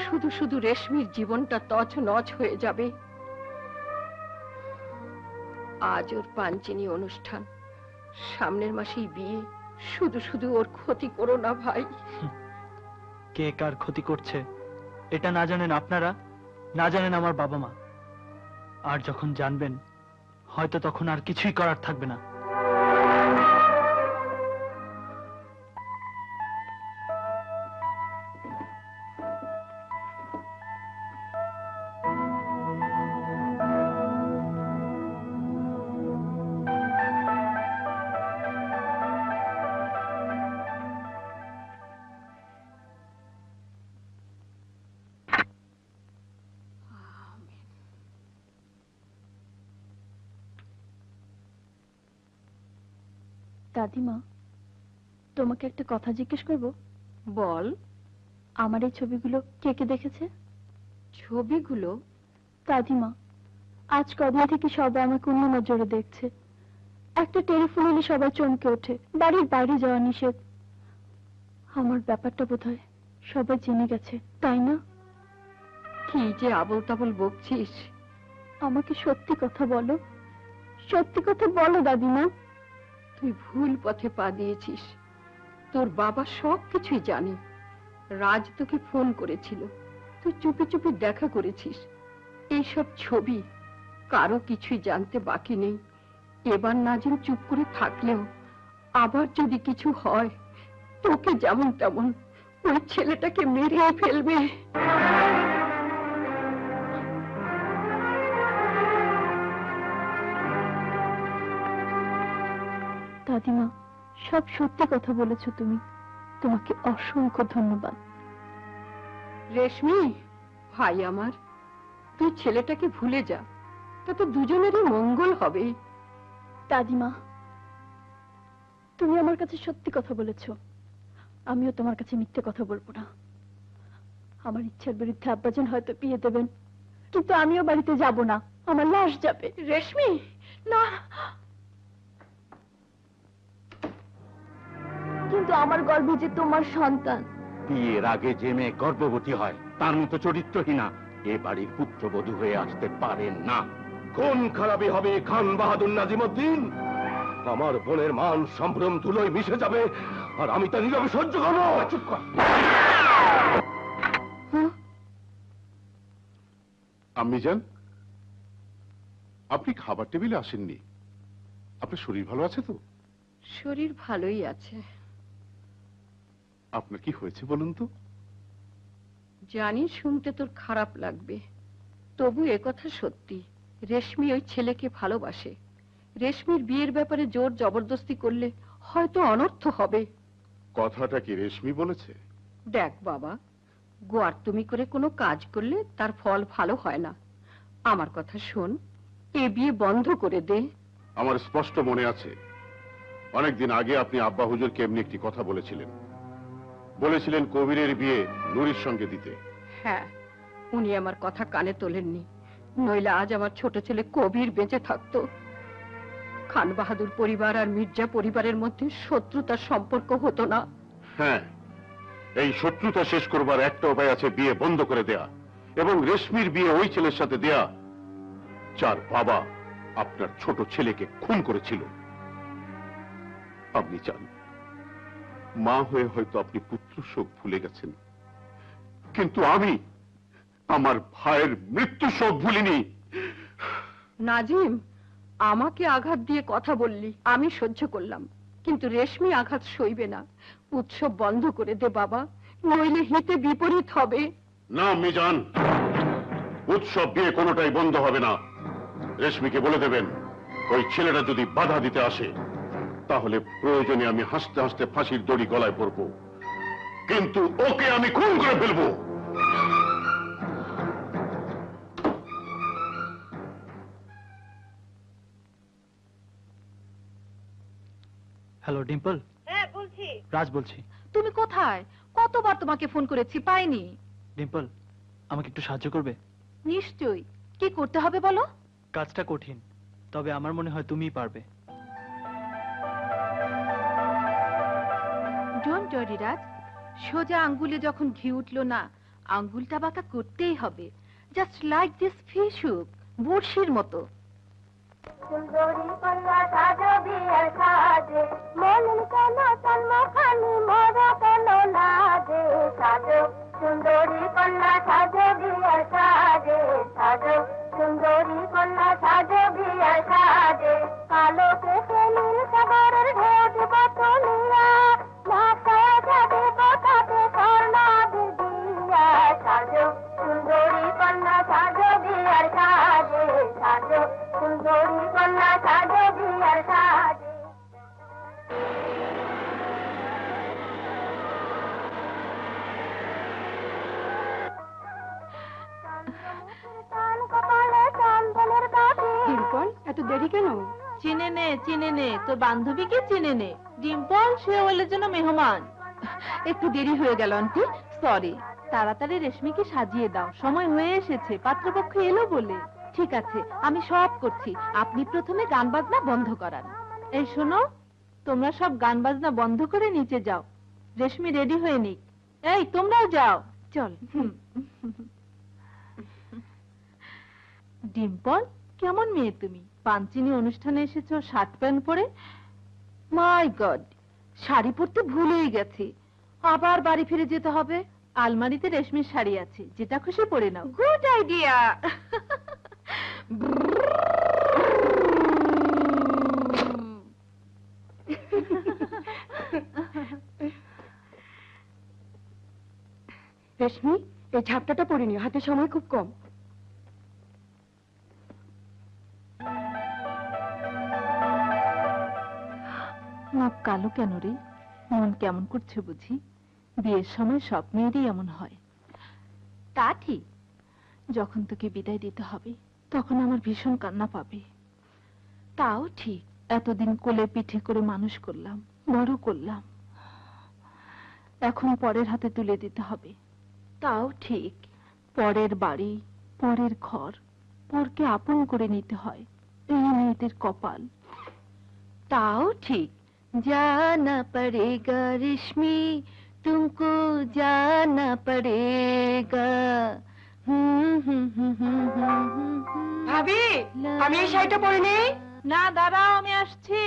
শুধু শুধু রেশমির জীবনটা তছনছ হয়ে যাবে। আজ ওর পাঞ্চিনি অনুষ্ঠান, সামনের মাসেই বিয়ে। শুধু শুধু ওর ক্ষতি করো না ভাই। কে কার ক্ষতি করছে এটা না জানেন আপনারা, না জানেন আমার বাবা মা। আর যখন জানবেন হয়তো তখন আর কিছুই করার থাকবে না। দাদিমা, তোমাকে একটা কথা জিজ্ঞেস করব? বল। আমার এই ছবিগুলো কে কে দেখেছে? ছবিগুলো? দাদিমা, আজ কদিন থেকে সবাই আমাকে অন্য নজরে দেখছে। একটা টেলিফোন এলে সবাই চমকে ওঠে, বাড়ির বাইরে যাওয়া নিষেধ। আমার ব্যাপারটা বোধহয় সবাই জেনে গেছে, তাই না? কি যে আবল তাবল বকছিস? আমাকে সত্যি কথা বলো, সত্যি কথা বলো দাদিমা। তুই ভুল পথে পা দিয়েছিস। তোর বাবা সব কিছুই জানে। রাজ তোকে ফোন করেছিল, তুই চুপি চুপি দেখা করেছিস। এইসব ছবি কারো কিছুই জানতে বাকি নেই। এবার নাজিম চুপ করে থাকলেও আবার যদি কিছু হয়, তোকে যেমন তেমন ওই ছেলেটাকে মেরে ফেলবে। দাদিমা, সব সত্যি কথা বলেছো তুমি, তোমাকে অসংখ্য ধন্যবাদ। রেশমি ভাই আমার, তুই ছেলেটাকে ভুলে যা, তাতে দুজনেরই মঙ্গল হবে। দাদিমা, তুমি আমার কাছে সত্যি কথা বলেছো, আমিও তোমার কাছে মিথ্যে কথা বলবো না। আমার ইচ্ছার বিরুদ্ধে আব্বাজান হয়তো বিয়ে দেবেন, কিন্তু আমিও বাড়িতে যাব না, আমার লাশ যাবে। রেশমি না, কিন্তু আমার গর্ভে যে তোমার সন্তান। বিয়ের আগে যে মেয়ে গর্ভবতী হয় তার মতো চরিত্রহীনা এ বাড়ির পুত্রবধূ হয়ে আসতে পারেন না। কোন খারাপই হবে খান বাহাদুর নাজিমউদ্দিন? আমার বোনের মান সম্ভ্রম ধুলোয় মিশে যাবে, আর আমি তা নীরবে সহ্য করবো। চুপ কর। আম্মিজান, আপনি খাবার টেবিলে আসেননি? আপনার শরীর ভালো আছে তো? শরীর ভালোই আছে। আপনার কি হয়েছে বলুন তো? জানি শুনতে তোর খারাপ লাগবে, তবু একথা সত্যি। রেশমি ওই ছেলেকে ভালোবাসে। রেশমির বিয়ের ব্যাপারে জোর জবরদস্তি করলে হয়তো অনর্থ হবে। কথাটা কি রেশমি বলেছে? দেখ বাবা, গোয়ার তুমি করে কোনো কাজ করলে তার ফল ভালো হয় না। আমার কথা শোন, এ বিয়ে বন্ধ করে দে। আমার স্পষ্ট মনে আছে, অনেকদিন আগে আপনি আব্বা হুজুরকে এমনি একটি কথা বলেছিলেন কবিরের বিয়ে নুরির সঙ্গে দিতে। হ্যাঁ, উনি আমার কথা কানে তোলেননি, নইলে আজ আমার ছোট ছেলে কবির বেঁচে থাকতো। খান বাহাদুর পরিবার আর মির্জা পরিবারের মধ্যে শত্রুতার সম্পর্ক হতো না। হ্যাঁ, এই শত্রুতা শেষ করবার একটা উপায় আছে, বিয়ে বন্ধ করে দেয়া এবং রেশমির বিয়ে ওই ছেলের সাথে দেয়া যার বাবা আপনার ছোট ছেলেকে খুন করেছিল। আপনি চান মা হয়ে হয়তো আপনি পুত্র শোক ভুলে গেছেন, কিন্তু আমি আমার ভাইয়ের মৃত্যু শোক ভুলিনি। নাজিম, আমাকে আঘাত দিয়ে কথা বললি, আমি সহ্য করলাম, কিন্তু রেশমি আঘাত সইবে না। উৎসব বন্ধ করে দে বাবা, নইলে হিতে বিপরীত হবে। না মিজান, উৎসব বিয়ে কোনোটাই বন্ধ হবে না। রেশমিকে বলে দেবেন, ওই ছেলেটা যদি বাধা দিতে আসে তাহলে প্রয়োজনে আমি হাসতে হাসতে ফাঁসির দড়ি গলায় পড়ব, কিন্তু ওকে আমি খুন করে ফেলবো। হ্যালো ডিম্পল। হ্যাঁ বলছি। রাজ বলছি। তুমি কোথায়? কতবার তোমাকে ফোন করেছি, পাইনি। ডিম্পল, আমাকে একটু সাহায্য করবে? নিশ্চয়ই। কি করতে হবে বলো? কাজটা কঠিন, তবে আমার মনে হয় তুমিই পারবে। ডোন্ট ওয়ারি রাজ, সোজা আঙ্গুলে যখন ঘি উঠলো না, আঙ্গুলটা বাঁকা করতেই হবে, just like this fish hook, বড়শির মতো। সুন্দরী কন্যা সাজো বিয়ের সাজে, মলিন কেন তন্মখানি মরা কেন লাজে, সাজো সুন্দরী কন্যা সাজো বিয়ের সাজে, সাজো সুন্দরী কন্যা সাজো বিয়ের সাজে, কালো কেশে নীল সাগরের ঢেউ বতলিয়া, ভাসায় যাবে কথাতে স্বর্ণাদি দিয়া, সাজো সুন্দরী কন্যা সাজো বিয়ের সাজে, সাজো সুন্দরী কন্যা সাজো বিয়ের সাজে। ডিম্পল, এত দেরি কেন? চিনে নে, তোর বান্ধবীকে চিনে নে। ডিম্পল, সে হলে যেন মেহমান। একটু দেরি হয়ে গেল আন্টি, সরি। তাড়াতাড়ি রেশমিকে সাজিয়ে দাও, সময় হয়ে এসেছে, পাত্রপক্ষ এলো বলে। ঠিক আছে, আমি সব করছি, আপনি প্রথমে গান বাজনা বন্ধ করান। এই শোনো, তোমরা সব গান বাজনা বন্ধ করে নিচে যাও, রেশমি রেডি হয়ে নিক। এই তোমরাও যাও, চল। ডিম্পল, কেমন মেয়ে তুমি, পাঞ্চিনি অনুষ্ঠানে এসেছো শার্ট প্যান্ট পরে? মাই গড, শাড়ি পরতে ভুলেই গেছি, আবার বাড়ি ফিরে যেতে হবে। আলমারিতে রেশমির শাড়ি আছে, যেটা খুশি পরে নাও। Good idea. রেশমি, এই ঝাপটাটা পরে নিও, হাতে সময় খুব কম। মুখ কালো কেন রে? মন কেমন করছে বুঝি? বিয়ের সময় সব মেয়েরই এমন হয়। তা ঠিক, যখন তোকে বিদায় দিতে হবে তখন আমার ভীষণ কান্না পাবে। তাও ঠিক, এতদিন কোলে পিঠে করে মানুষ করলাম, বড় করলাম, এখন পরের হাতে তুলে দিতে হবে। তাও ঠিক, পরের বাড়ি, পরের ঘর, পরকে আপন করে নিতে হয়, এই মেয়েদের কপাল। তাও ঠিক, जाना पड़ेगा रेशमी, तुमको जाना पड़ेगा। ভাবি, আমি এই শাড়িটা পরে নেই। না, দাঁড়াও, আমি আসছি।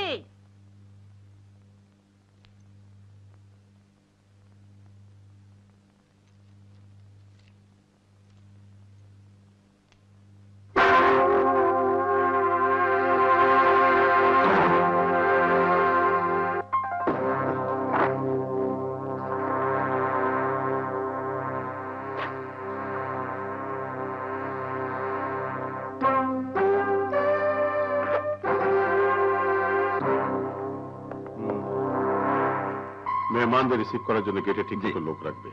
মেহমানদের রিসিভ করার জন্য গেটে ঠিক মতো লোক রাখবে,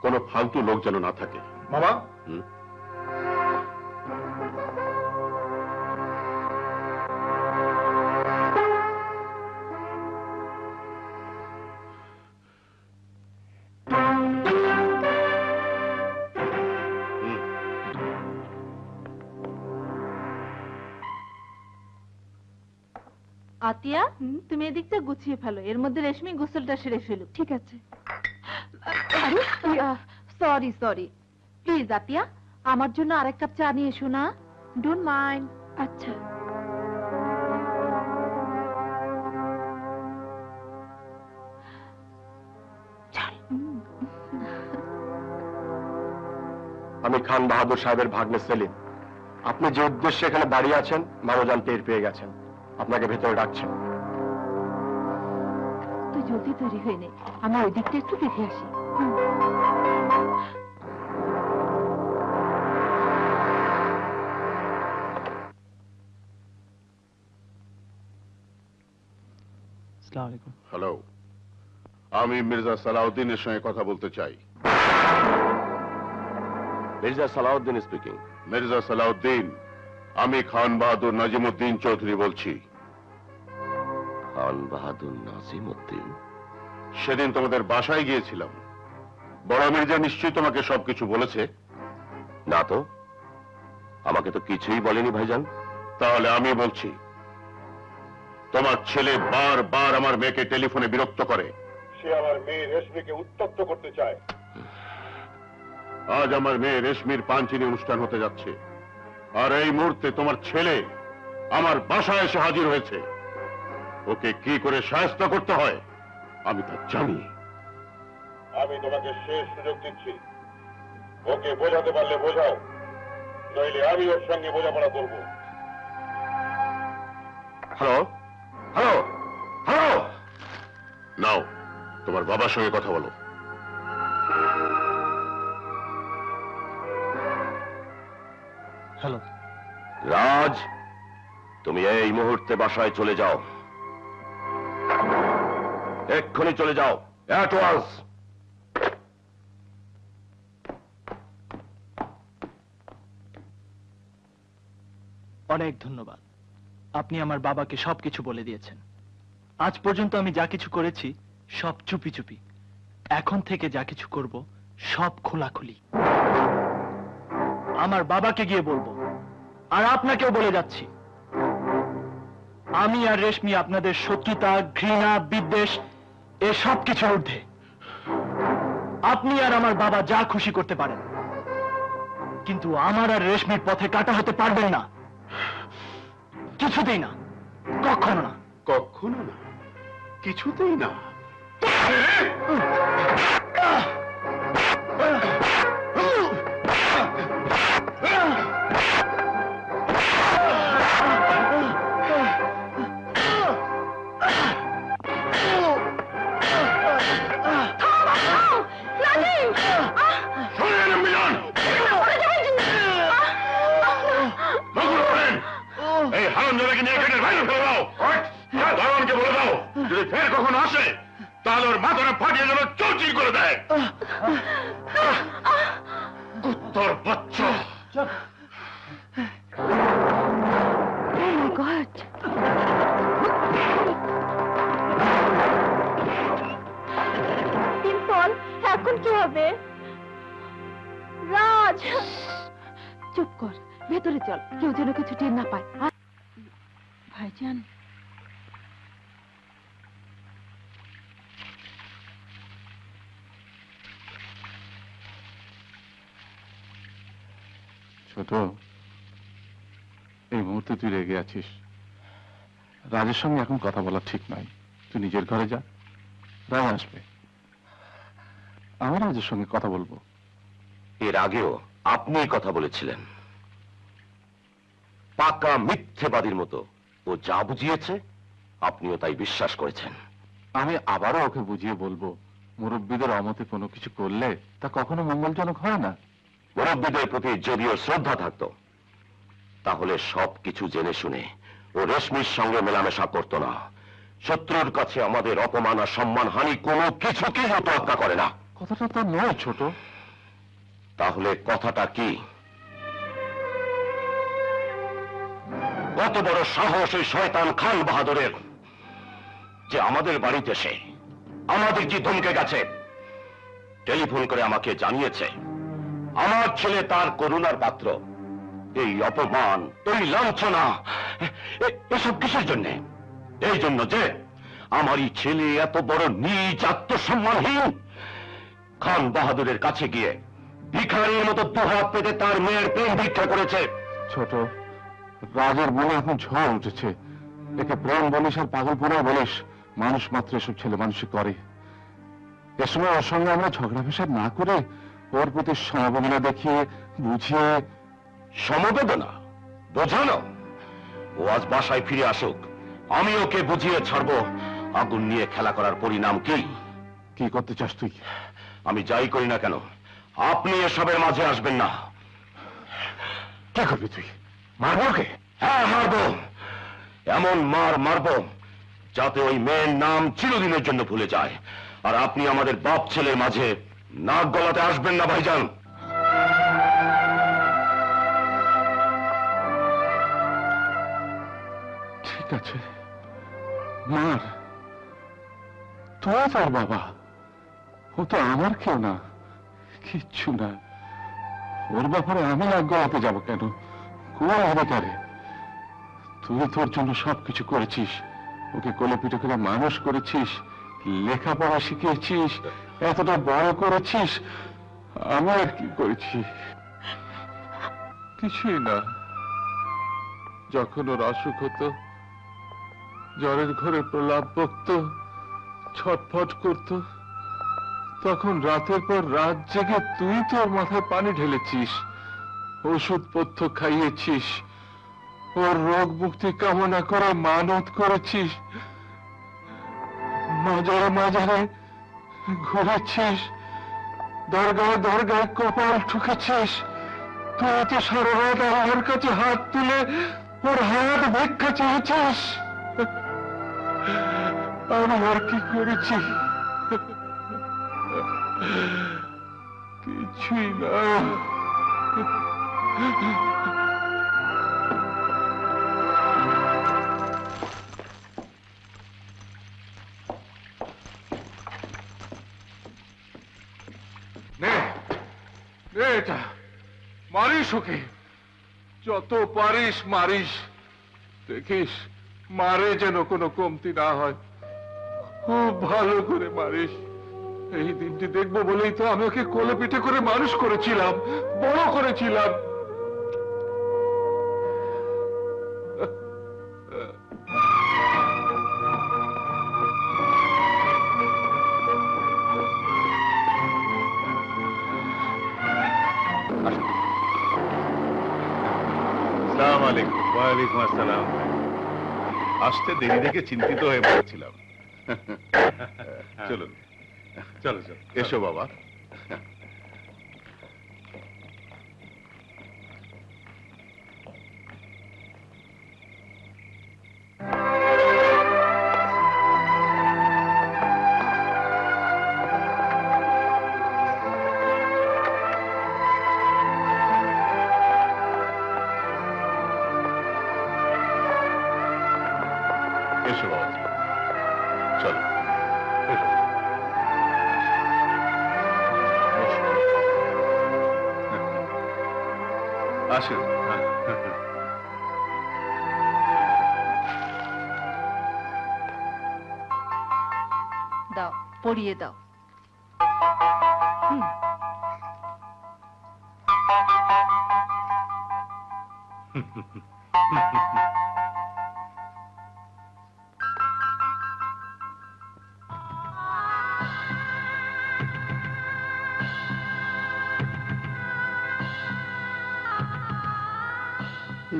কোনো ফালতু লোক যেন না থাকে। মামা, আতিয়া, তুমি এদিকটা গুছিয়ে ফেলো, এর মধ্যে রেশমি গোসলটা সেরে ফেলুক। ঠিক আছে। সরি সরি, প্লিজ আতিয়া, আমার জন্য আরেক কাপ চা নিয়ে এসো না। Don't mind. আচ্ছা। আমি খান বাহাদুর সাহেবের ভাগ্নে সেলিম। আপনি যে উদ্দেশ্যে এখানে দাঁড়িয়ে আছেন, মানবজান টের পেয়ে গেছেন, আপনাকে ভেতরে ডাকছেন। তুই জলদি তৈরি হয়ে নে, আমি ওই দিকটা একটু দেখে আসি। হ্যালো, আমি মির্জা সালাউদ্দিনের সঙ্গে কথা বলতে চাই। মির্জা সালাউদ্দিন স্পিকিং। মির্জা সালাউদ্দিন, আমি খান বাহাদুর নাজিমুদ্দিন চৌধুরী বলছি। খান বাহাদুর নাজিমুদ্দিন? সেদিন তোমাদের বাসায় গিয়েছিলাম, বড় মির্জা নিশ্চয়ই তোমাকে সবকিছু বলেছে? না তো, আমাকে তো কিছুই বলেনি ভাইজান। তাহলে আমি বলছি, তোমার ছেলে বারবার আমার মেয়েকে টেলিফোনে বিরক্ত করে, সে আমার মেয়ে রেশমিকে উত্তপ্ত করতে চায়। আজ আমার মেয়ে রেশমির পাঞ্চিনি অনুষ্ঠান হতে যাচ্ছে, আর এই মুহূর্তে তোমার ছেলে আমার বাসায় এসে হাজির হয়েছে। ওকে কি করে সাহায্য করতে হয় আমি তা জানি। আমি তোমাকে শেষ সুযোগ দিচ্ছি, ওকে বোঝাতে পারলে বোঝাও, নইলে আমি ওর সঙ্গে বোঝাপড়া করব। হ্যালো হ্যালো হ্যালো, নাও তোমার বাবার সঙ্গে কথা বলো। হ্যালো রাজ, তুমি এই মুহূর্তে বাসায় চলে যাও, এক্ষুনি চলে যাও, অ্যাট ওয়ান্স। অনেক ধন্যবাদ, আপনি আমার বাবাকে সবকিছু বলে দিয়েছেন। আজ পর্যন্ত আমি যা কিছু করেছি সব চুপি চুপি, এখন থেকে যা কিছু করব সব খোলাখুলি। আমার বাবাকে গিয়ে বলবো, আর আপনাকেও বলে যাচ্ছি, আমি আর রেশমি আপনাদের শত্রুতা, ঘৃণা, বিদ্বেষ এসব কিছু ঊর্ধ্বে। আপনি আর আমার বাবা যা খুশি করতে পারেন, কিন্তু আমার আর রেশমির পথে কাটা হতে পারবেন না, কিছুতেই না, কখনো না। কখনো না, কিছুতেই না। এই হারামজাদাকে নিয়ে গেটের বাইরে ফেলে দাও। দারোয়ানকে বলে দাও, যদি ফের কখনো আসে তাহলে ওর মাথাটা ফাটিয়ে যেন চৌচির করে দেয়। কুত্তার বাচ্চা। ডিম্পল, এখন কি হবে? রাজ, চুপ কর, ভেতরে চল, কেউ যেন কিছু টের না পায়। ভাইজান, ছোট, এই মুহূর্তে তুই রেগে আছিস। রাজের সঙ্গে এখন কথা বলা ঠিক নয়। তুই নিজের ঘরে যা, রাজ আসবে, আমার রাজের সঙ্গে কথা বলবো। এর আগেও আপনি কথা বলেছিলেন, পাকা মিথ্যেবাদীর মতো। ও যা বুঝিয়েছে আপনিও তাই বিশ্বাস করেছেন। আমি আবারও ওকে বুঝিয়ে বলবো, মুরব্বীদের অমতে কোনো কিছু করলে তা কখনো মঙ্গলজনক হয় না। মুরব্বীদের প্রতি যদি ওর শ্রদ্ধা থাকতো তাহলে সবকিছু জেনে শুনে ও রেশমির সঙ্গে মেলামেশা করত না। শত্রুর কাছে আমাদের অপমান আর সম্মান হানি কোনো কিছুকেই ও তোয়াক্কা করে না। কথাটা তা নয় ছোট। তাহলে কথাটা কি? কত বড় সাহস ওই শয়তান খান বাহাদুরের, যে আমাদের বাড়িতে এসে আমাদের কি ধমকে গেছে, টেলিফোন করে আমাকে জানিয়েছে আমার ছেলে তার করুণার পাত্র। এই অপমান, এই লাঞ্ছনা, এসব কিসের জন্যে? এই জন্য যে আমারই ছেলে এত বড় নীচ, আত্মসম্মানহীন খান বাহাদুরের কাছে গিয়ে ভিখারির মতো দুহাত পেতে তার মেয়ের প্রেম ভিক্ষা করেছে। ছোট, রাজের মনে এখন ঝড় উঠেছে। একে প্রেম বলিস আর পাগলপনা বলিস, মানুষ মাত্র এসব ছেলে মানুষই করে। এ সময় ওর সঙ্গে আমরা ঝগড়া ফেসাদ না করে ওর প্রতি সমবেদনা দেখিয়ে বুঝিয়ে। সমবেদনা বোঝানো? ও আজ বাসায় ফিরে আসুক, আমি ওকে বুঝিয়ে ছাড়বো আগুন নিয়ে খেলা করার পরিণাম কি। কি করতে চাস তুই? আমি যাই করি না কেন আপনি এসবের মাঝে আসবেন না। কি করবি তুই? মারবো ওকে? হ্যাঁ মারবো, এমন মার মারবো যাতে ওই মেয়ের নাম চিরদিনের জন্য ভুলে যায়। আর আপনি আমাদের বাপ ছেলের মাঝে নাক গলাতে আসবেন না ভাইজান। ঠিক আছে, মার। তুই তার বাবা, ও তো আমার কেউ না, কিচ্ছু না। ওর ব্যাপারে আমি নাক গলাতে যাবো কেন? কোন অধিকারে? তুই তোর জন্য সবকিছু করেছিস, ওকে কোলে পিঠে করে মানুষ করেছিস, লেখাপড়া শিখিয়েছিস, এতটা বড় করেছিস। আমি আর কি করেছি? কিছুই না। যখন ওর অসুখ হতো, জ্বরের ঘরে প্রলাপ বকত, ছটফট করত, তখন রাতের পর রাত জেগে তুই তোর মাথায় পানি ঢেলেছিস, ওষুধ পথ্য খাইয়েছিস, ওর রোগ মুক্তি কামনা করে মানত করেছিস, মাজারে মাজারে ঘুরেছিস, দরগায় দরগায় কপাল ঠুকেছিস। তুই তো সারা রাত আমার কাছে হাত তুলে ওর হাত ভিক্ষা চেয়েছিস। আমি আর কি করেছি? কিছুই না। এটা মারিস ওকে, যত পারিস মারিস। দেখিস মারে যেন কোনো কমতি না হয়। খুব ভালো করে মারিস। এই দিনটি দেখবো বলেই তো আমি ওকে কোলে পিঠে করে মানুষ করেছিলাম, বড় করেছিলাম। আসসালামু আলাইকুম। ওয়ালাইকুম আসসালাম। আসতে দেরি দেখে চিন্তিত হয়ে পড়েছিলাম। চলুন, চলো চলো, এসো বাবা। এসো বাবা, চলো এসো। আসুন। দাও, পরিয়ে দাও। হুম।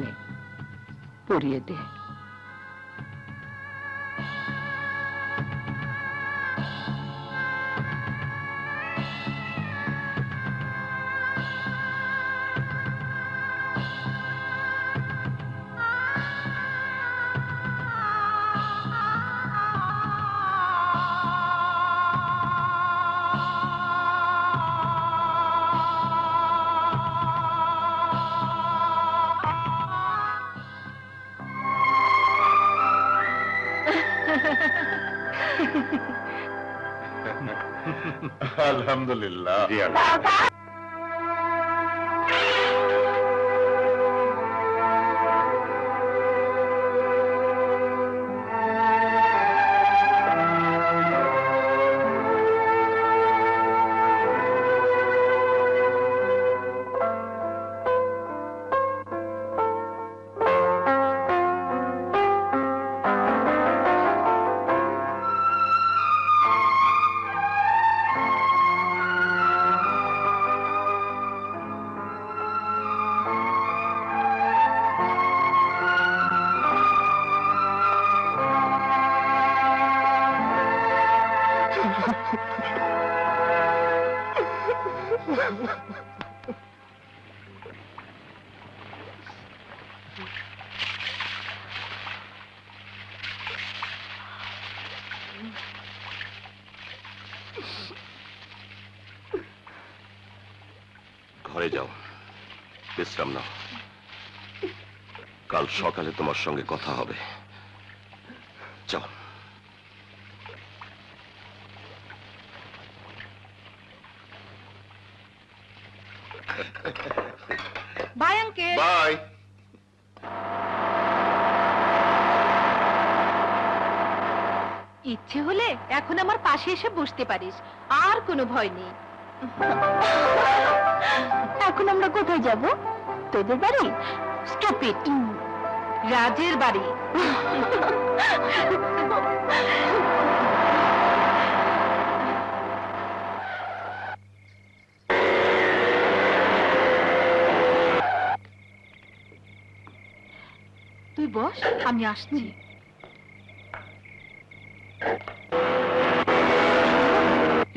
নে, পরিয়ে দে। আলহামদুলিল্লাহ। ঘরে যাও, বিশ্রাম নাও। কাল সকালে তোমার সঙ্গে কথা হবে। যাও। Bye uncle. বাই। ইচ্ছে হলে এখন আমার পাশে এসে বসতে পারিস, আর কোনো ভয় নেই। এখন আমরা কোথায় যাব? তোদের বাড়ি? স্টুপিড, রাজের বাড়ি। তুই বস, আমি আসছি।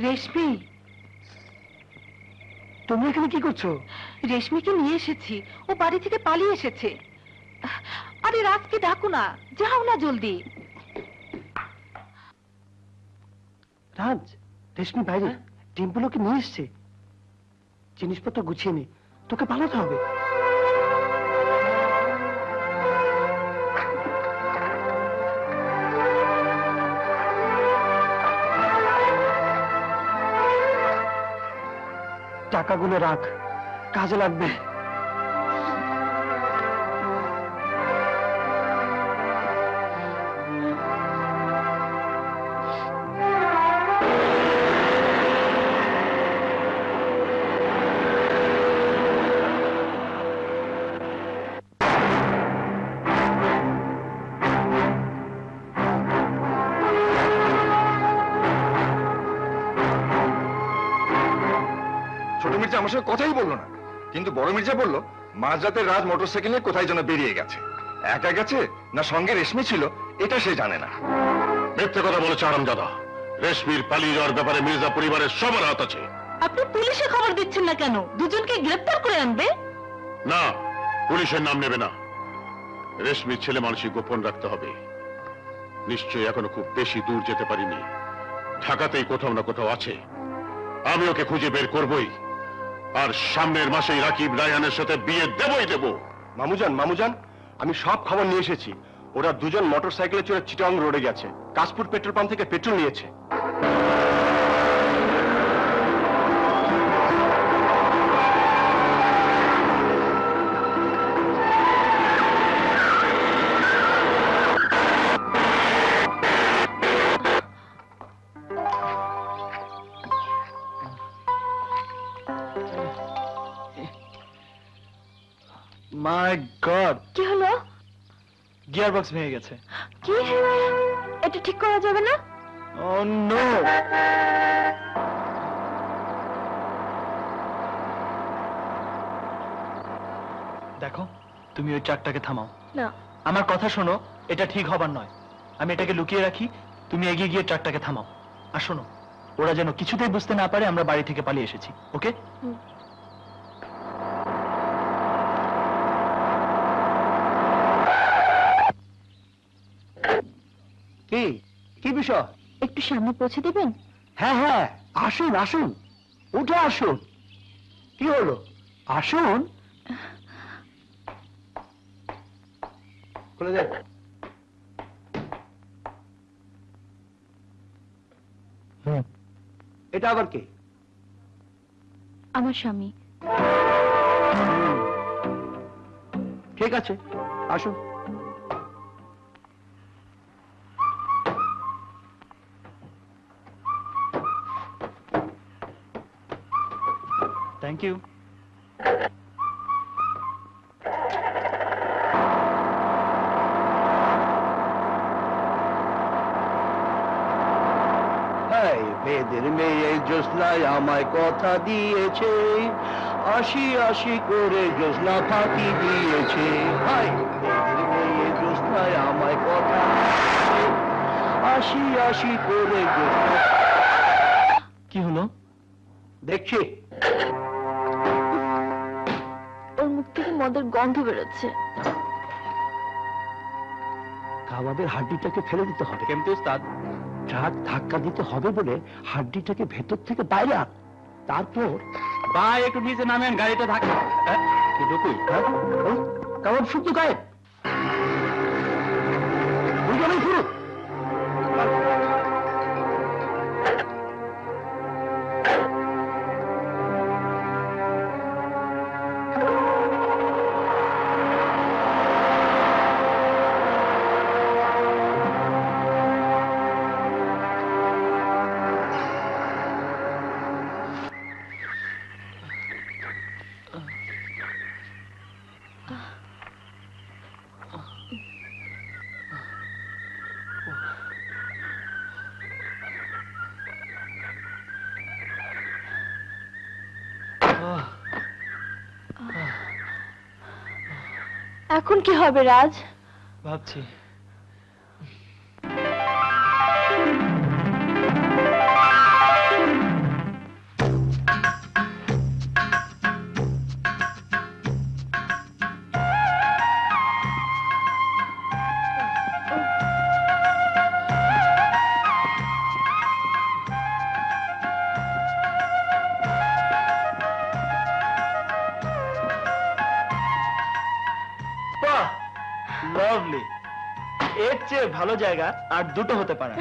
রেশমি, তুমি এখানে কি করছো? রেশমিকে নিয়ে এসেছি, ও বাড়ি থেকে পালিয়ে এসেছে। আরে রাজকে ডাকো না, যাও না জলদি। রাজ, রেশমি বাইরে, টিম্পুলোকে নিয়ে এসছে। জিনিসপত্র গুছিয়ে নে, তোকে পালাতে হবে। টাকাগুলো রাখ, কাজে লাগবে। আমার সঙ্গে কথাই বললো না, কিন্তু বড় মির্জা বলল মাঝরাতে রাজ মোটরসাইকেল নিয়ে কোথায় যেন বেরিয়ে গেছে। একা গেছে না সঙ্গে রেশমি ছিল এটা সে জানে না। মিথ্যে কথা বলেছে আরামজাদা। রেশমির পালিয়ে যাওয়ার ব্যাপারে মির্জা পরিবারের সবার হাত আছে। আপনি পুলিশে খবর দিচ্ছেন না কেন? দুজনকে গ্রেফতার করে আনবে। না, পুলিশের নাম নেবে না। রেশমির ছেলে মানুষই গোপন রাখতে হবে। নিশ্চয়ই এখনো খুব বেশি দূর যেতে পারিনি। ঢাকাতেই কোথাও না কোথাও আছে। আমি ওকে খুঁজে বের করবই, আর সামনের মাসেই রাকিব রায়হানের সাথে বিয়ে দেবই দেব। মামুজান, আমি সব খবর নিয়ে এসেছি। ওরা দুজন মোটরসাইকেলে চড়ে চিটাং রোডে গেছে, কাশপুর পেট্রোল পাম্প থেকে পেট্রোল নিয়েছে। মাই গড, কি হলো? গিয়ার বক্স ভেঙে গেছে। কি? এটা ঠিক করা যাবে না? ও নো। দেখো, তুমি ওই ট্রাকটাকে থামাও। না, আমার কথা শোনো, এটা ঠিক হবার নয়। আমি এটাকে লুকিয়ে রাখি, তুমি এগিয়ে গিয়ে ট্রাকটাকে থামাও। আর শোনো, ওরা যেন কিছুতেই বুঝতে না পারে আমরা বাড়ি থেকে পালিয়ে এসেছি। ওকে? কি কি বিষয়? একটু সামনে পৌঁছে দেবেন? হ্যাঁ হ্যাঁ, আসুন আসুন, উঠে আসুন। কি হলো? আসুন। খুলে দেন। এটা আবার কে? আমার স্বামী। ঠিক আছে, আসুন। Thank you. মেয়েদের মেয়ে জ্যোৎস্নায় আমায় কথা দিয়েছে, আশি আশি করে জ্যোৎস্না ফাঁকি দিয়েছে। হাই, মেয়েদের মেয়ে জ্যোৎস্নায় আমায় কথা দিয়েছে, আশি আশি করে জ্যোৎস্না। কি হলো? দেখছি। ওর মুখ থেকে মদের গন্ধ বেরোচ্ছে। কাবাবের হাড্ডিটাকে ফেলে দিতে হবে। কেমতে উস্তাদ? ট্রাক ধাক্কা দিতে হবে বলে হাড্ডিটাকে ভেতর থেকে বাইরে আন, তারপর ভাই একটু নিচে নামেন, গাড়িটা ধাক্কা। কি ঢুকুই? কাবাব শুক্তো গায়ে শুরু। এখন কি হবে রাজ? ভাবছি। লাভলি। এর চেয়ে ভালো জায়গা আর দুটো হতে পারে।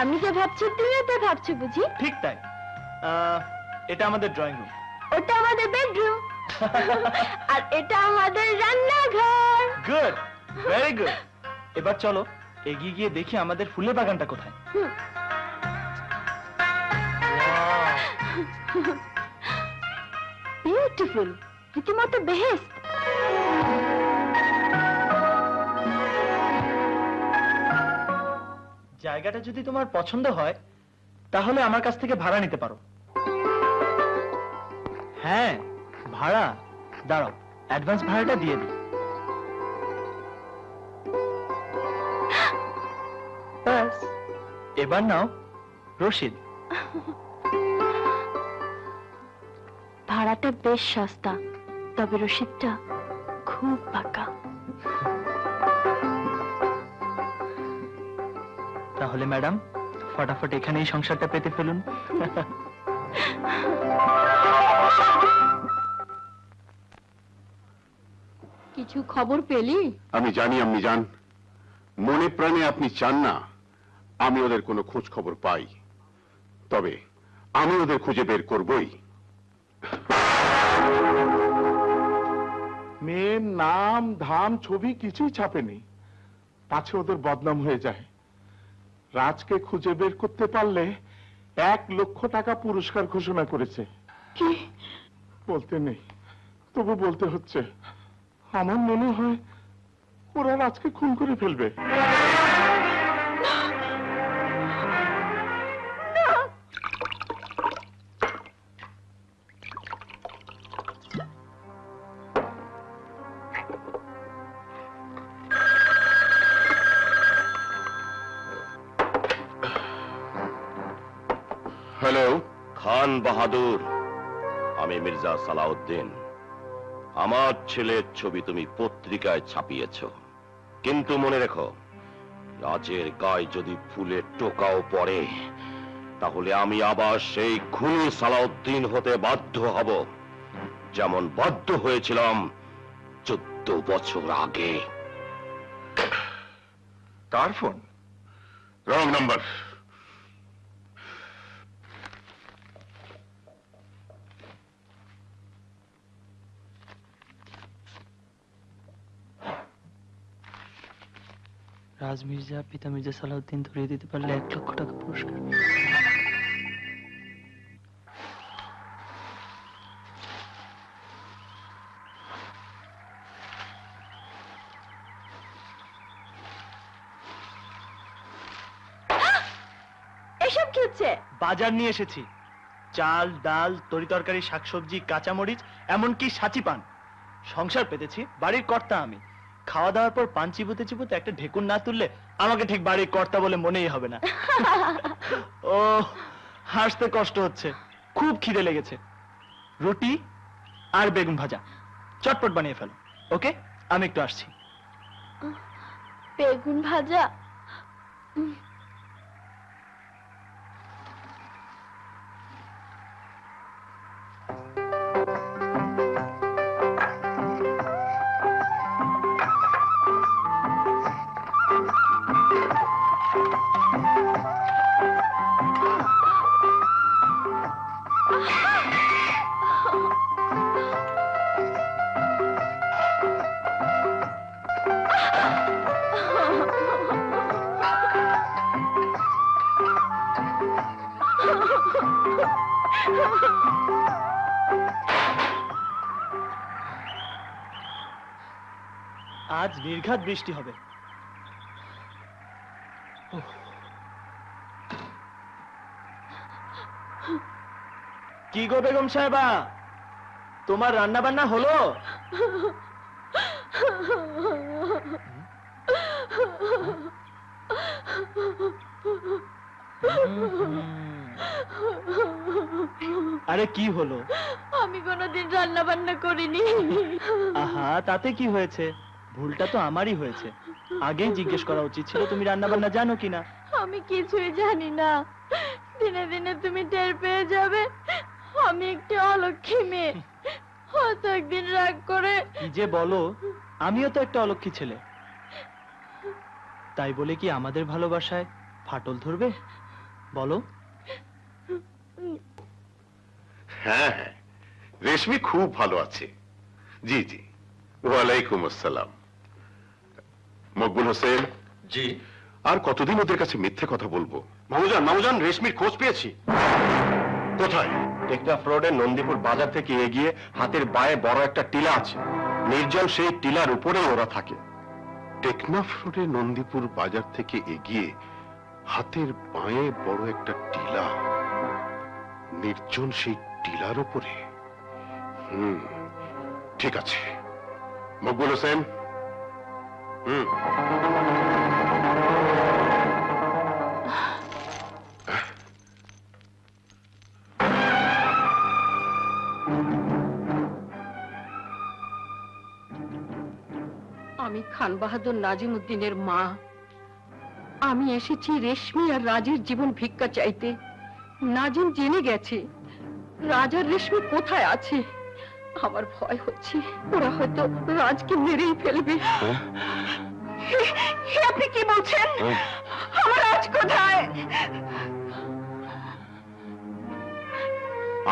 আমি যে ভাবছি তুইও তো ভাবছো বুঝি? ঠিক তাই। এটা আমাদের ড্রয়িং রুম, ওটা আমাদের বেডরুম, আর এটা আমাদের রান্নাঘর। Good, very good. এবার চলো এগিয়ে গিয়ে দেখি আমাদের ফুলের বাগানটা কোথায়। বিউটিফুল, রীতিমতো বেহেশত। জায়গাটা যদি তোমার পছন্দ হয় তাহলে আমার কাছ থেকে ভাড়া নিতে পারো। হ্যাঁ, ভাড়া দাঁড়াও, অ্যাডভান্স ভাড়াটা দিয়ে দিই। ব্যাস, এবার নাও রশিদ। ভাড়াটা বেশ সস্তা, তবে রশিদটা খুব পাকা। তাহলে ম্যাডাম, ফটাফট এখানেই সংসারটা পেতে ফেলুন। কিছু খবর পেলি? আমি জানি আম্মি জান, মনে প্রাণে আপনি চান না আমি ওদের কোনো খোঁজ খবর পাই, তবে আমি ওদের খুঁজে বের করবই। মেয়ের নাম ধাম ছবি কিছুই ছাপেনি, পাছে ওদের বদনাম হয়ে যায়। রাজকে খুঁজে বের করতে পারলে 1 লক্ষ টাকা পুরস্কার ঘোষণা করেছে। কি? বলতে নেই, তবু বলতে হচ্ছে। আমার মনে হয় ওরা রাজকে খুন করে ফেলবে। হ্যালো, খান বাহাদুর, আমি মির্জা সালাউদ্দিন। আমার ছেলের ছবি তুমি পত্রিকায় ছাপিয়েছ, কিন্তু মনে রেখো, রাজের গায়ে যদি ফুলের টোকাও পড়ে, তাহলে আমি আবার সেই খুনি সালাউদ্দিন হতে বাধ্য হব, যেমন বাধ্য হয়েছিলাম 14 বছর আগে। কার phone? Wrong number. Raj Mirza পিতা মির্জা সালাউদ্দিন ধরিয়ে দিতে পারলে 1 লক্ষ টাকা পুরস্কার। এসব কি হচ্ছে? বাজার নিয়ে এসেছি, চাল ডাল তরি তরকারি শাকসবজি কাঁচামরিচ এমনকি সাচি পান। সংসার পেতেছি, বাড়ির কর্তা আমি। খাওয়া দাওয়ার পর পান চিবুতে চিবুতে একটা ঢেকুর না তুললে আমাকে ঠিক বাড়ির কর্তা বলে মনেই হবে না। ও, হাসতে কষ্ট হচ্ছে, খুব খিদে লেগেছে। রুটি আর বেগুন ভাজা চটপট বানিয়ে ফেলো। ওকে, আমি একটু আসছি। বেগুন ভাজা? আজ নির্ঘাত বৃষ্টি হবে। কি গো বেগম সাহেবা, তোমার রান্না বান্না হলো? আরে কি হলো? আমি কোনোদিন রান্না বান্না করিনি। আহা, তাতে কি হয়েছে? ভুলটা তো আমারই হয়েছে, আগেই জিজ্ঞেস করা উচিত ছিল তুমি রান্না বান্না জানো কিনা। আমি কিছুই জানি না। দিনে দিনে তুমি টের পেয়ে যাবে আমি একটি অলক্ষী মেয়ে। হয়তো একদিন রাগ করে। কি যে বলো, আমিও তো একটা অলক্ষী ছেলে। তাই বলে কি আমাদের ভালোবাসায় ফাটল ধরবে বলো? হ্যাঁ হ্যাঁ, রেশমি খুব ভালো আছে। জি জি, ওয়ালাইকুম আসসালাম। মকবুল হোসেন। জি। আর কতদিন ওদের কাছে মিথ্যে কথা বলবো? মামুজান, রেশমির খোঁজ পেয়েছি। কোথায়? টেকনাফ রোডের নন্দীপুর বাজার থেকে এগিয়ে হাতের বায়ে বড় একটা টিলা আছে, নির্জন সেই টিলার উপরে ওরা থাকে। টেকনাফ রোডে নন্দীপুর বাজার থেকে এগিয়ে হাতের বাঁয়ে বড় একটা টিলা, নির্জন সেই টিলার উপরে? ঠিক আছে। মকবুল হোসেন, আমি খান বাহাদুর নাজিম উদ্দিনের মা। আমি এসেছি রেশমি আর রাজের জীবন ভিক্ষা চাইতে। নাজিম জেনে গেছে রাজ আর রেশমি কোথায় আছে। আমার ভয় হচ্ছে ওরা হয়তো রাজকে মেরেই ফেলবে। আপনি কি বলছেন? আমার রাজ কোথায়?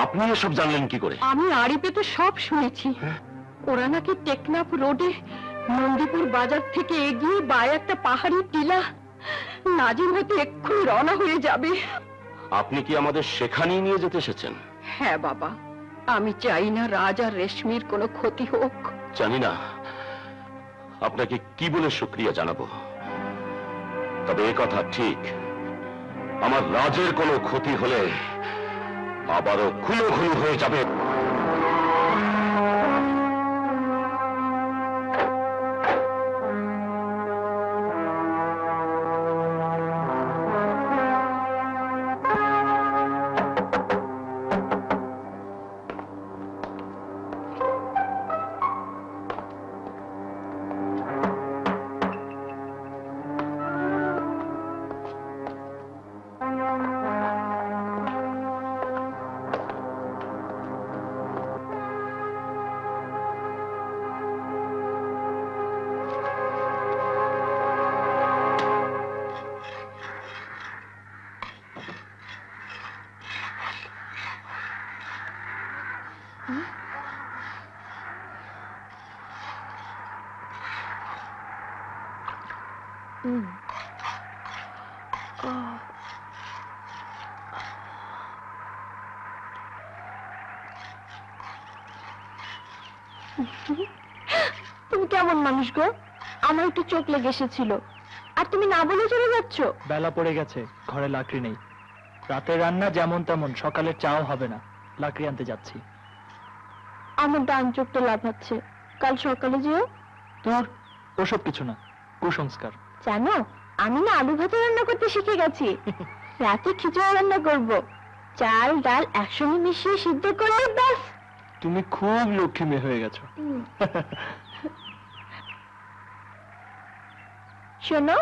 আপনি এসব জানলেন কি করে? আমি আড়িপে তো সব শুনেছি। ওরা নাকি টেকনাফ রোডে নন্দীপুর বাজার থেকে এগিয়ে বায়ে একটা পাহাড়ি টিলা। নাজিম হয়তো এক্ষুনি রওনা হয়ে যাবে। আপনি কি আমাদের সেখানেই নিয়ে যেতে এসেছেন? হ্যাঁ বাবা, আমি চাই না রাজ আর রেশমির কোনো ক্ষতি হোক। জানি না আপনাকে কি বলে শুকরিয়া জানাবো, তবে এই কথা ঠিক, আমার রাজের কোনো ক্ষতি হলে আবারও খুনো খুনি হয়ে যাবে। তুমি কেমন মানুষ গো? আমার একটু চোখ লেগে এসেছিল আর তুমি না বলে চলে যাচ্ছ। বেলা পড়ে গেছে, ঘরে লাকড়ি নেই। রাতের রান্না যেমন তেমন, সকালের চাও হবে না, লাকড়ি আনতে যাচ্ছি। আমার ডান চোখটা লাফাচ্ছে, কাল সকালে যেও। তোর ওসব কিছু না, কুসংস্কার। জানো, আমি না আলু ভাতে রান্না করতে শিখে গেছি। রাতে খিচুড়ি রান্না করব, চাল ডাল একসঙ্গে মিশিয়ে সিদ্ধ করলে ব্যাস। তুমি খুব লক্ষ্মী মেয়ে হয়ে গেছো। শোনো,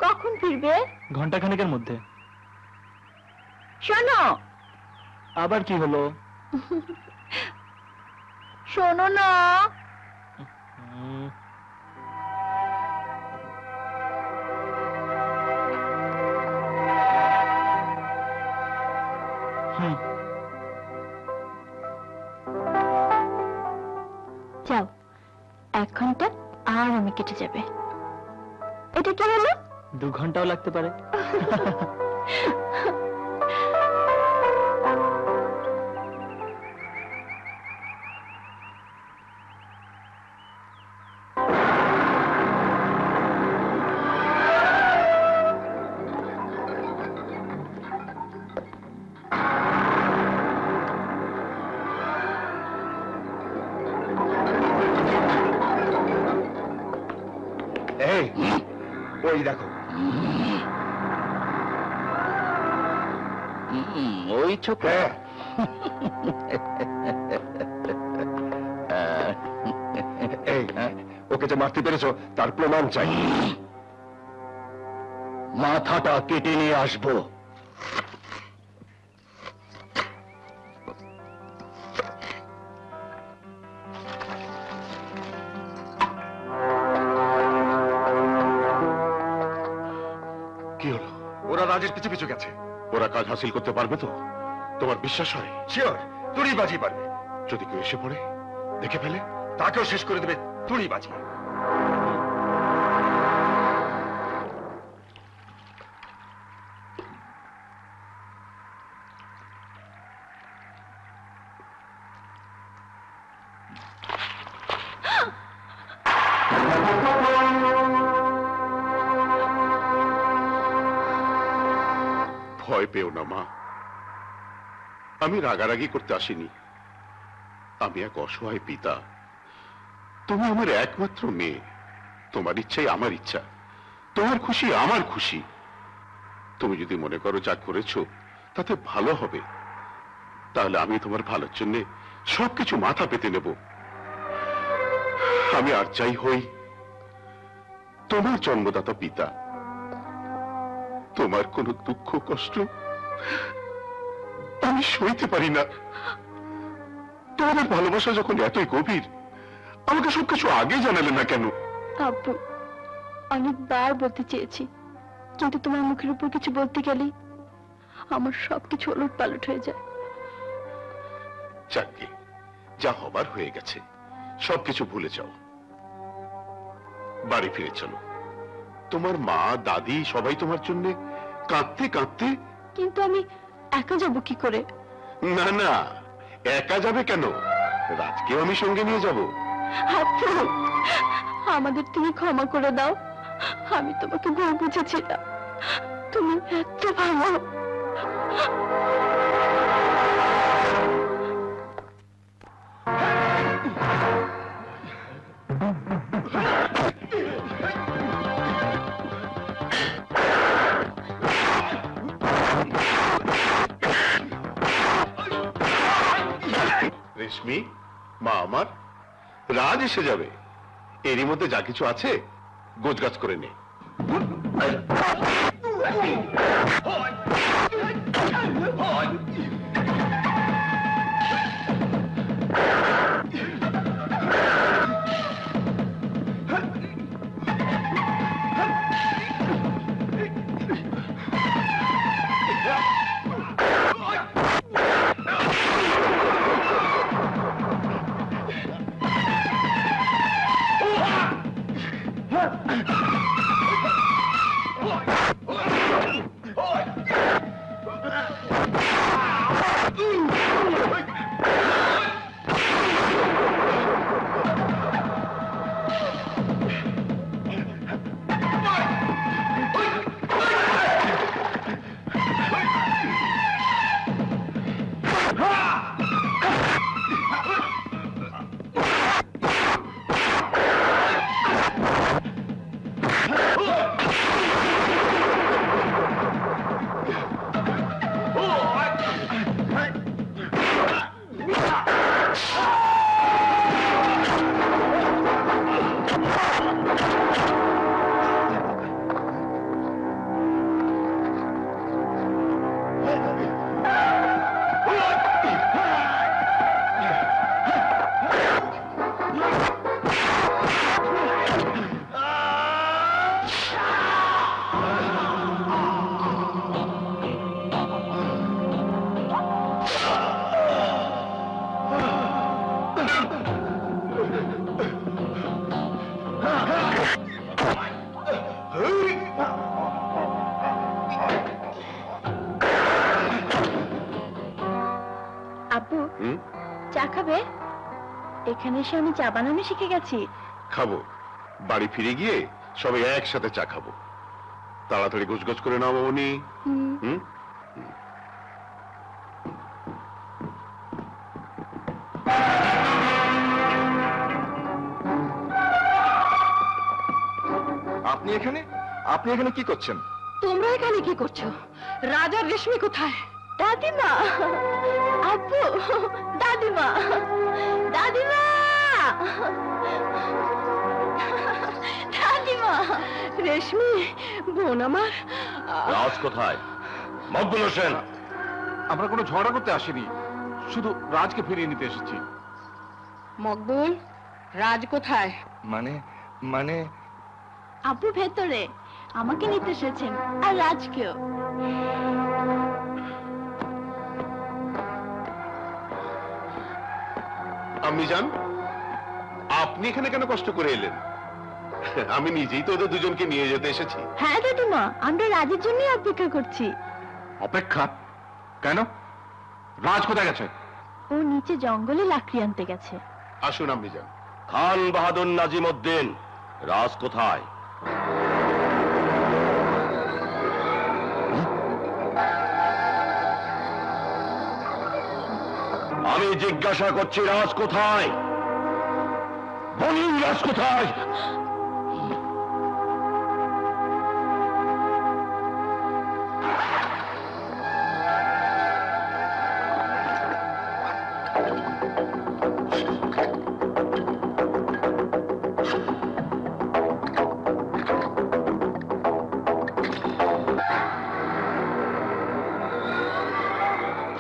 কখন ফিরবে? ঘন্টাখানেকের মধ্যে। শোনো। আবার কি হলো? শোনো না। যাও, 1 ঘন্টা আরামে কেটে যাবে। এটা কি হলো? 2 ঘন্টাও লাগতে পারে। ওই দেখো, ওই ছোট ওকে যে মারতে পেরেছো তার প্রমাণ চাই। মাথাটা কেটে নিয়ে আসবো। ওরা রাজের পিছু পিছু গেছে। ওরা কাজ হাসিল করতে পারবে তো? তোমার বিশ্বাস হয়? শিওর, তুড়ি বাজি পারবে। যদি কেউ এসে পড়ে, দেখে ফেলে, তাকেও শেষ করে দেবে তুড়ি বাজি। ভয় পেও না মা, আমি রাগারাগি করতে আসিনি। আমি এক অসহায় পিতা, তুমি আমার একমাত্র মেয়ে, তোমার ইচ্ছাই আমার ইচ্ছা, তোমার খুশি আমার খুশি। তুমি যদি মনে করো যা করেছো তাতে ভালো হবে, তাহলে আমি তোমার ভালোর জন্য সবকিছু মাথা পেতে নেব। আমি আর চাই হই তোমার জন্মদাতা পিতা। তোমার কোনো দুঃখ কষ্ট আমি সইতে পারি না। তোমাদের ভালোবাসা যখন এতই গভীর, আমাকে সবকিছু আগে জানালে না কেন? আব্বু, অনেকবার বলতে চেয়েছি, কিন্তু তোমার মুখের উপর কিছু বলতে গেলেই আমার সবকিছু ওলট পালট হয়ে যায়। যাকে যা হবার হয়ে গেছে, সবকিছু ভুলে যাও, বাড়ি ফিরে চলো। তোমার মা দাদি সবাই তোমার জন্য কাঁদতে কাঁদতে। কিন্তু আমি একা যাব কি করে? না না, একা যাবে কেন? রাজকেও আমি সঙ্গে নিয়ে যাব। আব্বু, আমাদের তুমি ক্ষমা করে দাও। আমি তোমাকে ভুল বুঝেছিলাম, তুমি এত ভালো। রেশমি, মা আমার, রাজ এসে যাবে। এরই মধ্যে যা কিছু আছে গোছগাছ করে নে। চা খাবে? এখানে এসে আমি চা বানানো শিখে গেছি। খাবো, বাড়ি ফিরে গিয়ে সবাই একসাথে চা খাবো। তাড়াতাড়ি গোছগাছ করে নাও মামনি। আপনি এখানে? আপনি এখানে কি করছেন? তোমরা এখানে কি করছো? রাজার রেশমি কোথায়? দাদিমা, আব্বু, দাদিমা, দাদিমা, দাদিমা। রেশমি বোন আমার। রাজ কোথায়? মকবুল হোসেন। আমরা কোনো ঝগড়া করতে আসিনি, শুধু রাজকে ফিরিয়ে নিতে এসেছি। মকবুল, রাজ কোথায়? মানে আব্বু ভেতরে আমাকে নিতে এসেছেন, আর রাজকেও। আম্মি জান, আপনি এখানে কেন কষ্ট করে এলেন? আমি নিজেই তো ওদের দুজনকে নিয়ে যেতে এসেছি। হ্যাঁ দাদিমা, আমরা রাজের জন্যই অপেক্ষা করছি। অপেক্ষা কেন? রাজ কোথায় গেছে? ও নিচে জঙ্গলে লাকড়ি আনতে গেছে। আসুন আম্মি জান। খান বাহাদুর নাজিম উদ্দিন, রাজ কোথায়? আমি জিজ্ঞাসা করছি, রাজ কোথায়? বলুন, রাজ কোথায়?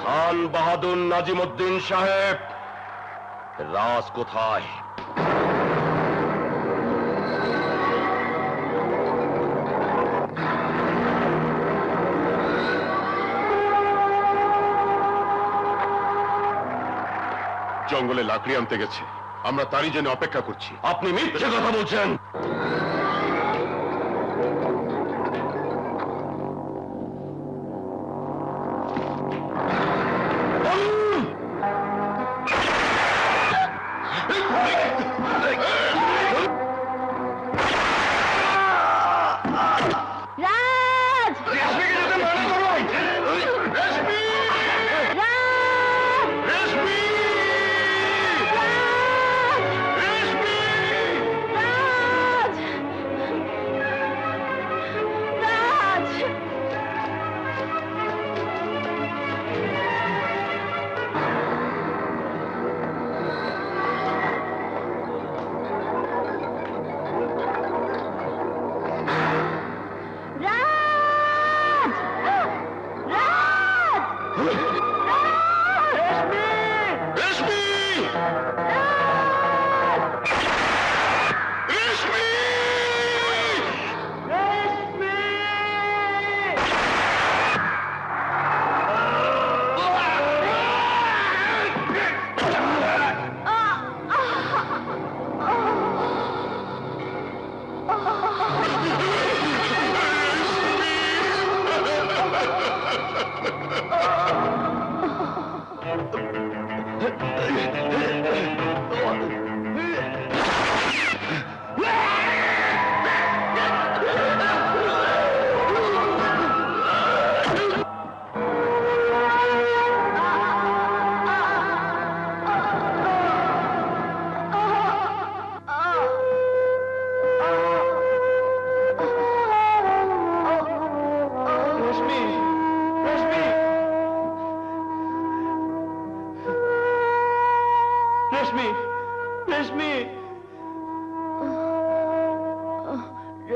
খান বাহাদুর নাজিমুদ্দিন সাহেব, রাজ কোথায়? জঙ্গলে লাকড়ি আনতে গেছে, আমরা তারই জন্য অপেক্ষা করছি। আপনি মিথ্যে কথা বলছেন।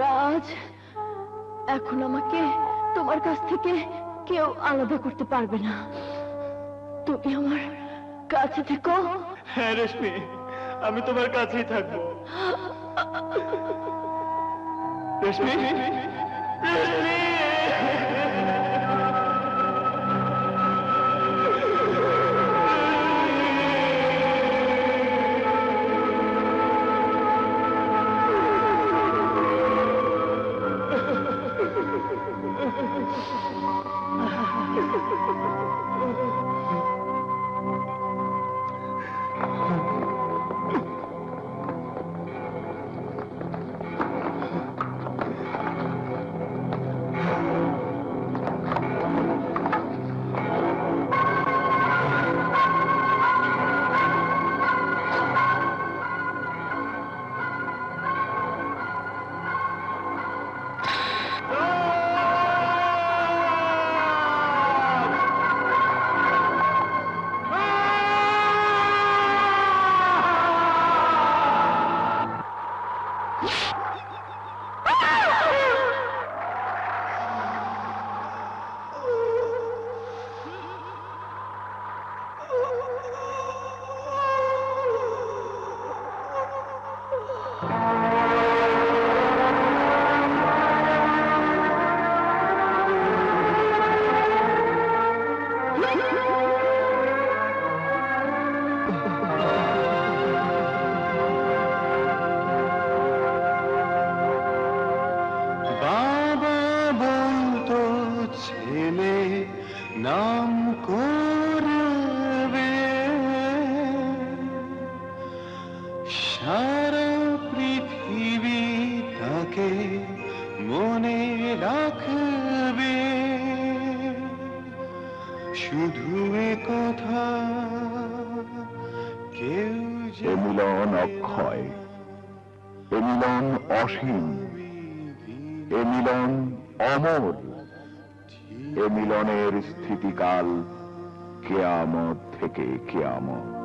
রাজ, এখন আমাকে তোমার কাছ থেকে কেউ আলাদা করতে পারবে না। তুমি আমার কাছে থেকো। হ্যাঁ রেশমি, আমি তোমার কাছেই থাকবো। রেশমি, রেশমি। নাম করবে সারা পৃথিবী তাকে মনে রাখবে শুধু এ কথা মিলন অক্ষয়, এ মিলন অসীম, এ মিলন অমর, এ মিলনের স্থিতিকাল কেয়ামত থেকে কেয়ামত।